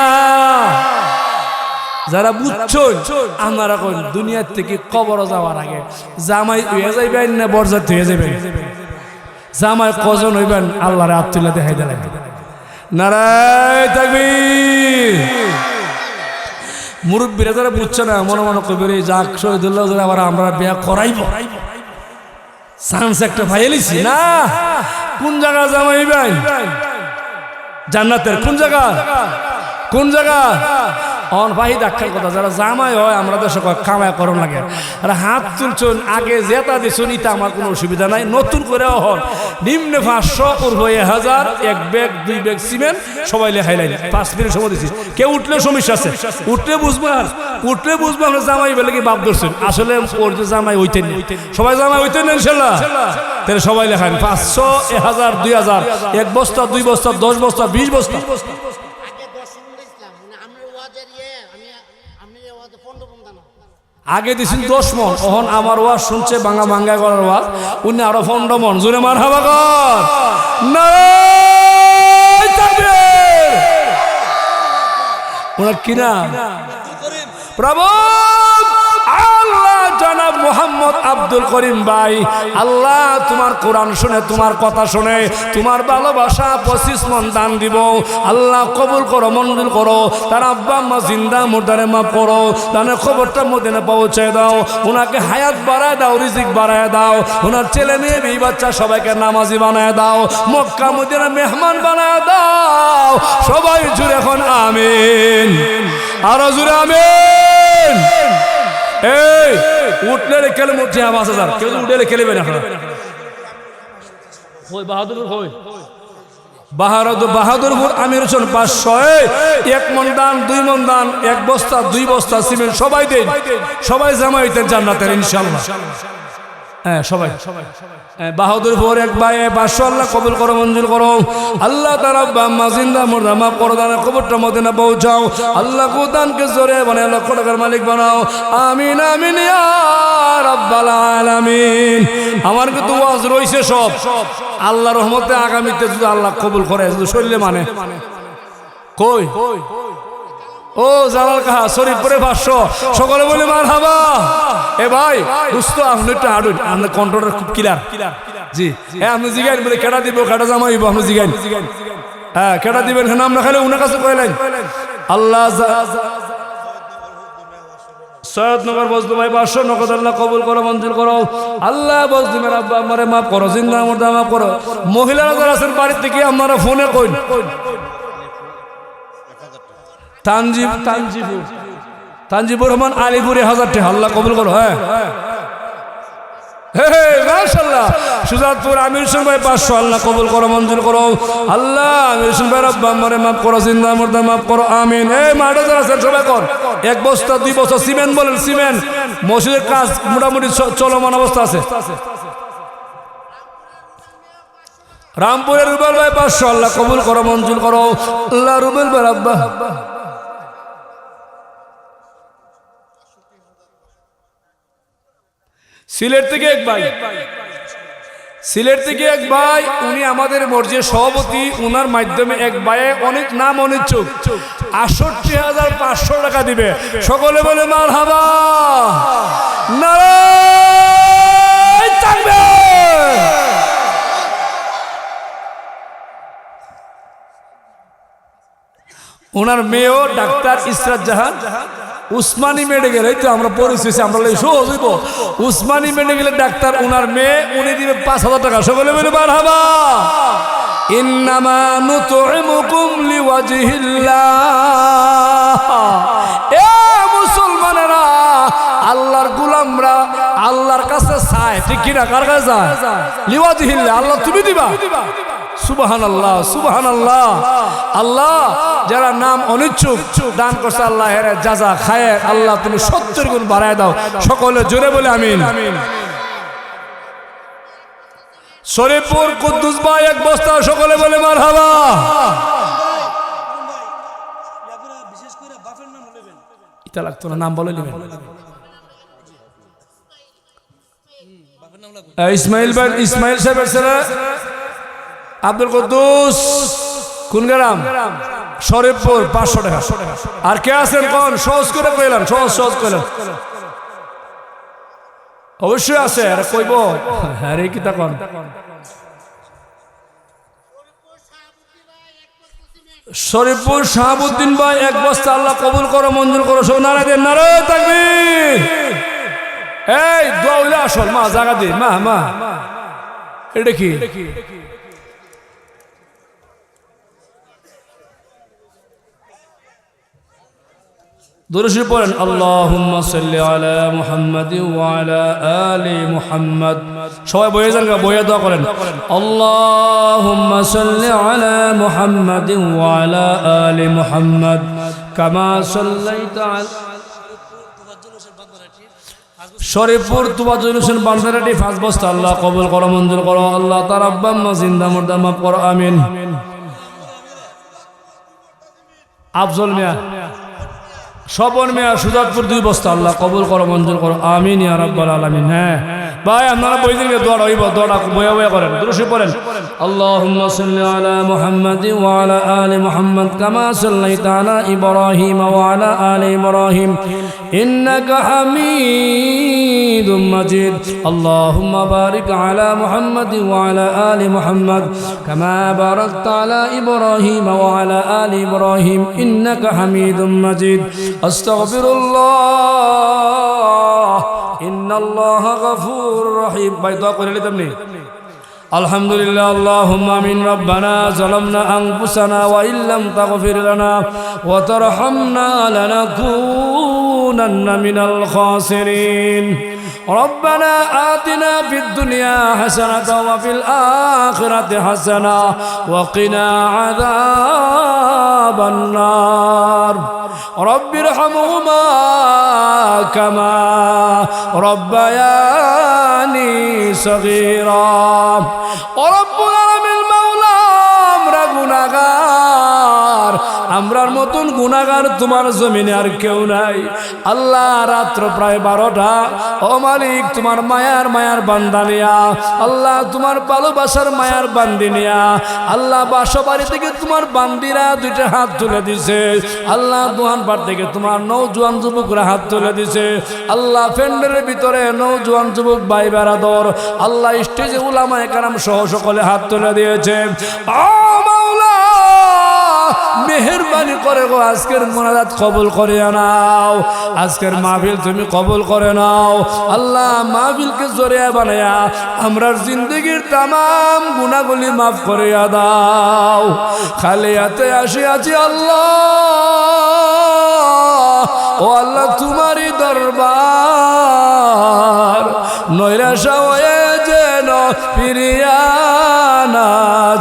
যারা বুঝছেন আমরা কোন দুনিয়ার থেকে কবর যাওয়ার আগে জামাই হয়ে যাইবেন না বরযাত্রী হয়ে যাবেন জামাই কজন হইবেন আল্লাহর আব্দুল্লাহ দেখাই দিলেন নারায়ে তাকবীর মুরব্বীরা যারা বুঝছে না মনে মনে কইবে যাক শহীদুল্লাহ যারা আবার আমরা বিয়া করাইব চান্স একটা পাইলিছি না কোন জায়গা জামাই হইবেন জান্নাতের কোন জায়গা কোন জায়গা অন ভাই দেখার কথা যারা জামাই হয় আমরা দেশে কামাই করন লাগে আর হাত তুলছুন আগে জেতা দিছুন এটা আমার কোনো অসুবিধা নাই নতুন করে হন নিম্নে 500 উর্ধ্ব 1000 এক ব্যাগ 2 ব্যাগ সিমেন্ট সবাই লেখাই লাইন 5 মিনিট সময় দিছি কেউ উঠলে সমস্যা আছে উঠলে বুঝবো আমরা জামাই বলে কি বাপ ধরছেন আসলে ওর যে জামাই হইতেন সবাই জামাই হইতেন ইনশাআল্লাহ তাহলে সবাই লেখান 500 1000 2000 এক বস্তা 2 বস্তা 10 বস্তা 20 বস্তা আগে দিছেন 10 মন ওহন আমার ওয়াজ শুনছে বাংলা বাঙ্গা করার ওয়াজ উনি আরো 15 মন জোরে মারহাবা কর নারায়ে তাকবীর ওরা কিনা প্রভু আল্লাহ জনাব মোহাম্মদ আব্দুল করিম ভাই আল্লাহ তোমার কোরআন শুনে তোমার কথা শুনে তোমার ভালোবাসা 25 মন দান দিব আল্লাহ কবুল করো মঞ্জুর করো তার আব্বা আম্মা জিন্দা মুর্দারে মাফ করো তার খবরটা মদিনা পৌঁছে দাও ওনাকে হায়াত বাড়ায় দাও রিজিক বাড়ায় দাও ওনার ছেলে মেয়ে বিবি বাচ্চা সবাইকে নামাজি বানায় দাও মক্কা মদিনা মেহমান বানায় দাও সবাই জুড়ে এখন আমিন আরো জুড়ে আমিন এই উঠলে রেখেলে মধ্যে আওয়াজ হাজার কেউ উঠলে খেলবে না ওই বাহাদুরপুর আমির হোসেন 500 1 মন দান 2 মন দান 1 বস্তা 2 বস্তা সিমেন্ট সবাই দেন সবাই জামাইতে জান্নাতের ইনশাআল্লাহ হ্যাঁ সবাই বাহাদুরপুর এক ভাই 500 আল্লাহ কবুল করো মঞ্জুর করো আল্লাহ তার আব্বা আম্মা জিন্দা মুর্দা মাফ করো দানের কবরটা মদিনা পৌঁছাও আল্লাহ কোদানকে জোরে বানায় লক্ষ টাকার মালিক বানাও আমিন আমিন ইয়া রাব্বাল আলামিন আমার কিন্তু ওয়াজ রইছে সব আল্লাহর রহমতে আগামীতে যদি আল্লাহ কবুল করে যদি শরীরে মানে কই ও জালাল কাহা শরীফপুরে 500 সকলে বলে মারহাবা এ ভাই দোস্ত আপনি একটু আড়ুন আপনার কন্ট্রোলটা খুব ক্লিয়ার জি হ্যাঁ আপনি জিগাইন বলে কেটা দিব কেটা জামাইব আপনি জিগাইন হ্যাঁ কেটা দিবেন নাম না খাইলে উনার কাছে কইলেন আল্লাহ সৈয়দনগর বজলু ভাই 500 নগদ আল্লাহ কবুল করো মঞ্জুর করো আল্লাহ বজলুমের আব্বা আমারে মাফ করো জিন্দা মুর্দা মাফ করো মহিলারা যারা আছেন বাড়িতে কি আমারা ফোনে কইন তানজিবুর রহমান আলিপুরে 1000 টাকা আল্লাহ কবুল করো। হ্যাঁ মাশাআল্লাহ। সুজাতপুর আমির হোসেন ভাই 500 আল্লাহ কবুল করো, মঞ্জুর করো আল্লাহ। আমির হোসেন ভাই রব্বা আমারে মাফ করো, জিন্দা মুর্দা মাফ করো, আমিন। এই মাঠে যারা আছেন সবাই কর 1 বস্তা 2 বস্তা সিমেন্ট বলেন, সিমেন্ট মসজিদের কাজ মোটামুটি চলমান অবস্থা আছে। রামপুরের রুবেল ভাই 500 আল্লাহ কবুল করো, মঞ্জুর করো আল্লাহ। রুবেল ভাই রব্বা। সিলেট থেকে এক ভাই উনি আমাদের মসজিদের সভাপতি, উনার মাধ্যমে এক ভাইয়ে অনেক নাম অনিচ্ছুক 68,500 টাকা দিবে। সকলে বলে মারহাবা, নারায়ে তাকবীর। ওনার মেয়েও ডাক্তার ইসরাত জাহান উসমানী মেডিকেল, এই তো আমরা পরিচয় আমরা সহজ হইব। উসমানী মেডিকেলের ডাক্তার ওনার মেয়ে, উনি দিবে 5,000 টাকা। সকলে বলে মারহাবা। ইন্নামা নুতইমুকুম লিওয়াজহিল্লাহ। এ মুসলমানেরা, আল্লাহর গোলামরা আল্লাহর কাছে চায়, ঠিক কিনা? কার কাছে চায়? লিওয়াজহিল্লাহ, আল্লাহ তুমি দিবা। সুবহানাল্লাহ, সুবহানাল্লাহ। আল্লাহ যারা নাম অনিচ্ছুক দান করছে আল্লাহ এর জাযা খায়ের আল্লাহ তুমি 70 গুণ বাড়ায় দাও। সকলে জোরে বলে আমিন। শরীফপুর কুদ্দুস ভাই 1 বস্তা, সকলে বলে মারহাবা। এটা লাগতো না, নাম বলে নেবেন। ইসমাইল সাহেবের ছেলে আব্দুল কুদ্দুস, কোন গ্রাম? শরীফপুর 500 টাকা। আর কে আছেন কোন? সহজ করে কইলাম, সহজ কইলাম। অবশ্যই আছে, আর কইব হ্যাঁ রে কিতা কোন? শরীফপুর শাহাবুদ্দিন ভাই 1 বস্তা আল্লাহ কবুল করো, মঞ্জুর করো। সব নারায়ে দেন, নারায়ে তাকবীর। এই দোয়া হইলে আসল মা জায়গা দি মা এটা কি? দুরূদ পড়েন, আল্লাহুম্মা সাল্লি আলা মুহাম্মাদিন ওয়া আলা আলি মুহাম্মাদ। সবাই বইয়ে যান, বইয়ে দোয়া করেন, আল্লাহুম্মা সাল্লি আলা মুহাম্মাদিন ওয়া আলা আলি মুহাম্মাদ কামা সাল্লাইতা আলা। শরীফপুর তুবাজুল হোসেন বান্দারাটি 5 বস্তা আল্লাহ কবুল করো, মঞ্জুর করো আল্লাহ। তার আব্বা আম্মা জিন্দা মুর্দা মাফ করো, আমিন। আফজল মিয়া, স্বপন মিয়া, সুজাতপুর 2 বস্তা আল্লাহ কবুল করো, মঞ্জুর করো, আমিন ইয়া রাব্বাল আলামিন। হ্যাঁ ভাই আপনারা বই দিন, দোয়া হইব, দোয়াটা বয়া করেন, দুরূদ পড়েন, আল্লাহুম্মা সাল্লি আলা মুহাম্মাদিন ওয়া আলা আলি মুহাম্মাদ কামা সাল্লাইতা আলা ইব্রাহিম ওয়া আলা আলি ইব্রাহিম ইন্নাকা হামিদুম মাজিদ। আল্লাহুম্মা বারিক আলা মুহাম্মাদিন ওয়া আলা আলি মুহাম্মাদ কামা বারাকতা আলা ইব্রাহিম ওয়া আলা আলি ইব্রাহিম ইন্নাকা হামিদুম মাজিদ। আস্তাগফিরুল্লাহ ইন্নাল্লাহা গফুরুর রহিম। ভাই দোয়া করে নিতাম নি। আলহামদুলিল্লাহ, আল্লাহুম্মা আমিন। রব্বানা যালামনা আনফুসানা ওয়া ইল্লাম তাগফির লানা ওয়া তারহামনা লানাকুনান্না মিনাল খাসিরিন। ربنا آتنا في الدنيا حسنة وفي الآخرة حسنة وقنا عذاب النار. رب ارحمهما كما ربياني صغيرا. ورب العالمين المولى আমরা গুনাহগার, আমরার মতন গুনাহগার তোমার জমিনে আর কেউ নাই আল্লাহ। রাত্র প্রায় 12টা, ও মালিক তোমার মায়ার বান্দা নিয়া আল্লাহ, তোমার ভালোবাসার মায়ার বান্দি নিয়া আল্লাহ, বাসবাড়ি থেকে তোমার বান্দিরা 2টা হাত তুলে দিছে আল্লাহ। দোহানপাট থেকে তোমার নওজোয়ান যুবকরা হাত তুলে দিছে আল্লাহ। ফ্যান্ডেলের ভিতরে নওজোয়ান যুবক ভাই বেরাদর আল্লাহ, স্টেজে উলামায়ে কেরাম সহ সকলে হাত তুলে দিয়েছে। ও মাওলা, মেহেরবানি করে গো আজকের মোনাজাত কবুল করে নাও, আজকের মাহফিল তুমি কবুল করে নাও। আল্লাহ মাহফিলকে জরিয়া বানায়া আমরার জিন্দগির তামাম গুনাহগুলি মাফ করিয়া দাও। খালি হাতে আসিয়াছি আল্লাহ, ও আল্লাহ তোমারই দরবার, নৈরাশা হয়ে যেন ফিরিয়া না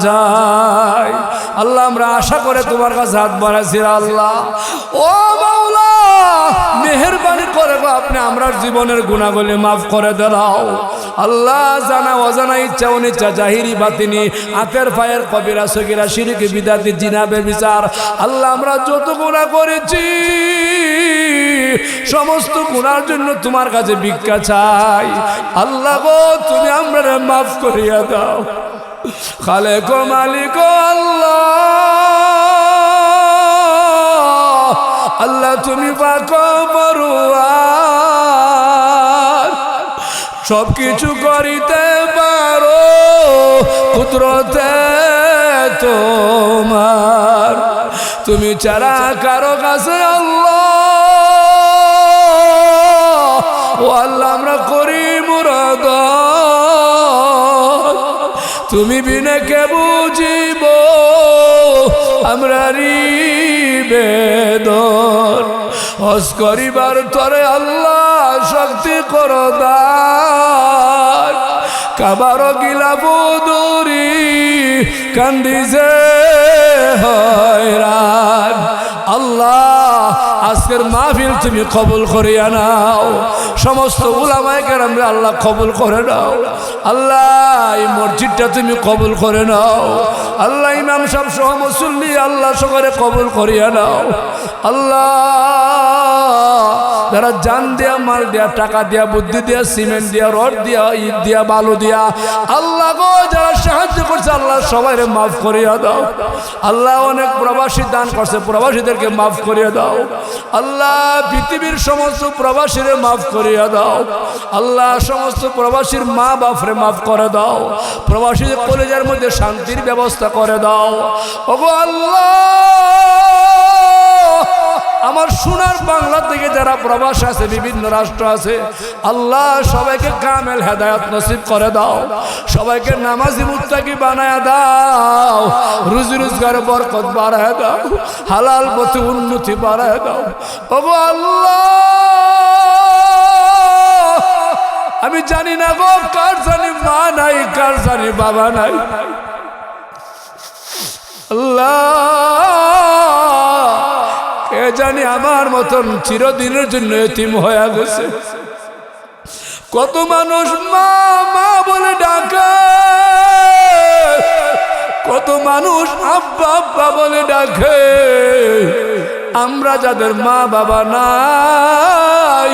যায়। আল্লাহ আমরা আশা করে তোমার কাছে হাত বাড়াইছি আল্লাহ। ও মাওলা মেহেরবানি করে আপনি আমরার জীবনের গুনাহগুলি মাফ করে দাও আল্লাহ। জানা অজানা ইচ্ছা অনিচ্ছা জাহিরি বাতিনি হাতের পায়ের কবিরা সগীরা শিরকি বিদাতি জিনাবে বিচার আল্লাহ আমরা যত গুনাহ করেছি সমস্ত গুনার জন্য তোমার কাছে ভিক্ষা চাই আল্লাহ গো, তুমি আমরা মাফ করিয়া দাও। খালেক মালিক আল্লাহ, আল্লাহ তুমি পাক পরওয়ার, সব কিছু করিতে পারো কুদরতে তোমার, তুমি ছাড়া কারো কাছে আল্লাহ ও আল্লাহ আমরা করি মুরাদ, তুমি বিনে কে বুঝিব আমরা বেদর, হজ করিবার তরে আল্লাহ শক্তি করো দান, কাবার গিলাপ দূরি কান্দিছে হয়রান আল্লাহ। আজকের মাহফিল তুমি কবুল করিয়া নাও, সমস্ত উলামায়ে কেরাম আল্লাহ কবুল করে নাও আল্লাহ। এই মসজিদটা তুমি কবুল করে নাও আল্লাহ, ইমাম সাহেব সহ মুসল্লি আল্লাহ সকলে কবুল করিয়া নাও আল্লাহ। যারা জান দিয়া মাল দিয়া টাকা দিয়া বুদ্ধি দিয়া সিমেন্ট দিয়া রড দিয়া ইট দিয়া বালু দিয়া আল্লাহ গো যারা সাহায্য করছে আল্লাহ সবাই মাফ করিয়া দাও আল্লাহ। অনেক প্রবাসী দান করছে প্রবাসীদেরকে মাফ করিয়া দাও আল্লাহ। পৃথিবীর সমস্ত প্রবাসীরে মাফ করিয়া দাও আল্লাহ। সমস্ত প্রবাসীর মা বাপরে মাফ করে দাও, প্রবাসীদের কলেজের মধ্যে শান্তির ব্যবস্থা করে দাও ওগো আল্লাহ। আমার সোনার বাংলা থেকে যারা প্রবাস আছে বিভিন্ন রাষ্ট্র আছে আল্লাহ সবাইকে কামেল হেদায়েত নসিব করে দাও, সবাইকে নামাজি মুত্তাকি বানায়া দাও, রুজি রোজগারে বরকত বাড়ায় দাও, হালাল পথে উন্নতি বাড়ায় দাও ওগো আল্লাহ। আমি জানি না গো কার জানি মা নাই কার জানি বাবা নাই আল্লাহ, কে জানি আমার মতন চিরদিনের জন্য এতিম হয়ে গেছে। কত মানুষ মা মা বলে ডাকে, কত মানুষ আব্বা আব্বা বলে ডাকে, আমরা যাদের মা বাবা নাই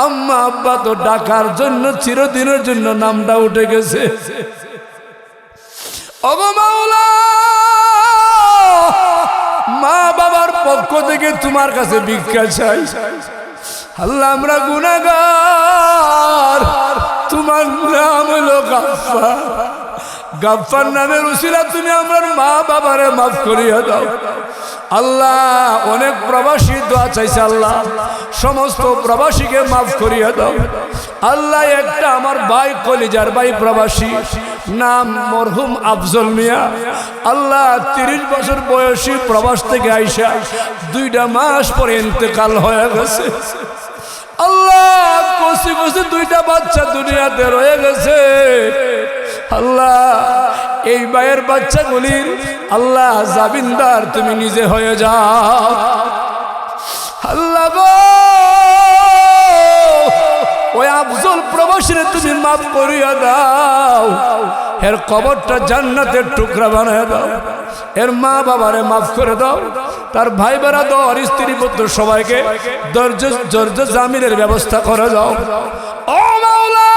আম্মা আব্বা তো ডাকার জন্য চিরদিনের জন্য নামটা উঠে গেছে ওগো মাওলা। মা বাবার পক্ষ থেকে তোমার কাছে ভিক্ষা চাই আল্লাহ। আমরা গুনাহগার, তোমার নাম হলো গাফফার, গাফফার নামের উসিলা তুমি আমার মা বাবারে মাফ করিয়া দাও আল্লাহ। অনেক প্রবাসী দোয়া চাইছে আল্লাহ, সমস্ত প্রবাসীকে মাফ করিয়া দাও আল্লাহ। একটা আমার ভাই কলিজার ভাই প্রবাসী, নাম মরহুম আফজল মিয়া আল্লাহ। 30 বছর বয়সী প্রবাস থেকে আইসা 2টা মাস পরে ইন্তেকাল হয়ে গেছে আল্লাহ। কষি কষি 2টা বাচ্চা দুনিয়াতে রয়ে গেছে আল্লাহ। এই ভাইয়ের বাচ্চাগুলির আল্লাহ জামিনদার তুমি নিজে হয়ে যাও আল্লাহ গো। ওই আফজল প্রবাসীরে তুমি মাফ করিয়া দাও, এর কবরটা জান্নাতের টুকরা বানায় দাও, এর মা বাবারে মাফ করে দাও, তার ভাই বেড়া দাও, আর স্ত্রী পুত্র সবাইকে দরজ জামিনের ব্যবস্থা করে দাও ও মাওলা।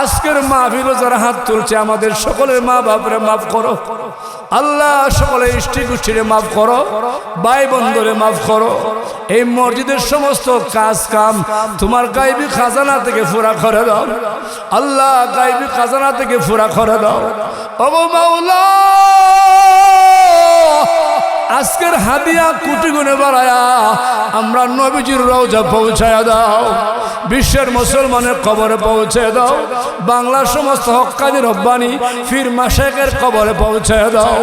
আজকের মাহফিলে যারা হাত তুলছে আমাদের সকলের মা বাপরে মাফ করো আল্লাহ, সকলের ইষ্টি গোষ্ঠীরে মাফ করো, ভাই বন্ধুরে মাফ করো। এই মসজিদের সমস্ত কাজ কাম তোমার গায়বী খাজানা থেকে পুরা করে দাও আল্লাহ, গায়বী খাজানা থেকে পুরা করে দাও ওগো মাওলা। আজকের হাদিয়া কোটি গুণে বাড়ায়া আমরা নবীজির রওজা পৌঁছায়া দাও, বিশ্বের মুসলমানের কবরে পৌঁছে দাও, বাংলার সমস্ত হক্কানি রব্বানি ফির মাশেকের কবরে পৌঁছে দাও,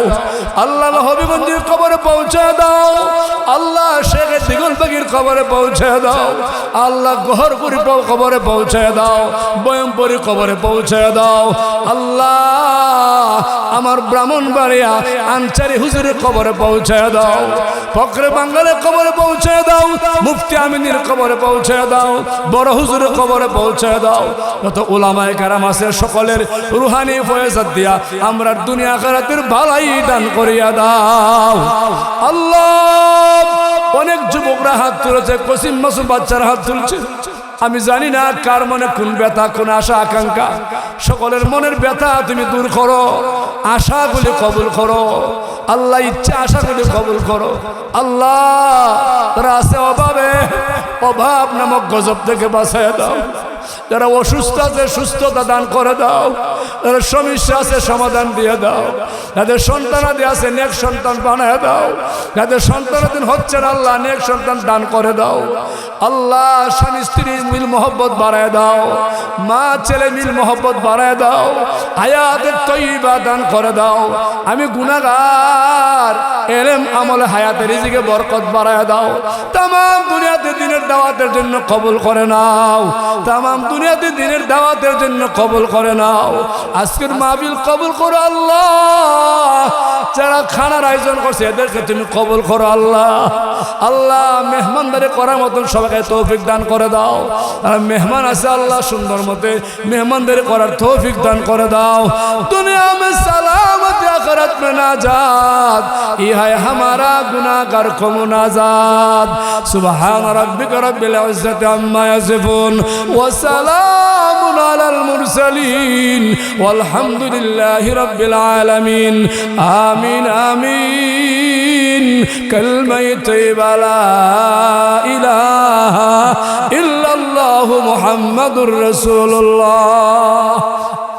আল্লাহ হবিগঞ্জের কবরে পৌঁছে দাও, আল্লাহ শেখের দিগল পাখির কবরে পৌঁছে দাও, আল্লাহ গহরপুরি কবরে পৌঁছে দাও, বয়মপুরি কবরে পৌঁছে দাও, আল্লাহ আমার ব্রাহ্মণবাড়িয়া আনসারি হুজুরের কবরে পৌঁছে দাও, ফকরে বাঙ্গালের কবরে পৌঁছে দাও, মুফতি আমিনের কবরে পৌঁছে দাও, বড় হুজুরের কবরে পৌঁছে দাও, যত উলামায়ে কেরাম আছে সকলের রুহানি ফয়েজাত দিয়া আমরা দুনিয়া আখিরাতের ভালাই দান করিয়া দাও। আল্লাহ অনেক যুবকরা হাত তুলেছে, কসিম মাসুম বাচ্চারা হাত তুলছে, আমি জানি না কার মনে কোন ব্যথা কোন আশা আকাঙ্ক্ষা, সকলের মনের ব্যথা তুমি দূর করো, আশাগুলি কবুল করো আল্লাহ, ইচ্ছা আশাগুলি কবুল করো আল্লাহ, তারা আছে অভাবে, অভাব নামক গজব থেকে বাঁচায় দাও, যারা অসুস্থ আছে সুস্থতা দান করে দাও, যারা সমস্যা আছে সমাধান দিয়ে দাও, যাদের সন্তানাদি আছে নেক সন্তান বানায় দাও, যাদের সন্তানাদিন হচ্ছে না আল্লাহ নেক সন্তান দান করে দাও আল্লাহ, স্বামী স্ত্রীর মিল মোহব্বত বাড়ায় দাও, মা ছেলে মিল মোহব্বত বাড়ায় দাও, হায়াতের তৈবা দান করে দাও, আমি গুনাহগার এলেম আমলে হায়াতের রিজিকে বরকত বাড়ায় দাও, তামাম দুনিয়াতে দিনের দাওয়াতের জন্য কবুল করে নাও, তামাম দুনিয়াতে দিনের দাওয়াতের জন্য কবুল করে নাও, আজকের মাহফিল কবুল করো আল্লাহ, যারা খানার আয়োজন করছে এদেরকে তুমি কবুল করো আল্লাহ, আল্লাহ মেহমানদারি করার মতন সবাইকে তৌফিক দান করে দাও, আর মেহমান আছে আল্লাহ সুন্দর মতে মেহমানদারি করার তৌফিক দান করে দাও, দুনিয়া মে সালামত আখিরাত মে নাজাত, ইহায় হামারা গুনাহগার কো মুনাজাত, সুবহান রাব্বিকা রাব্বিল ইজ্জাতি আম্মা ইয়াসিফুন ওয়া সালামুন আলাল মুরসালিন ওয়ালহামদুলিল্লাহি রাব্বিল আলামিন, আমিন আমিন, কালমায়ে তাইয়্যিবা লা ইলাহা ইল্লাল্লাহু মুহাম্মাদুর রাসূলুল্লাহ।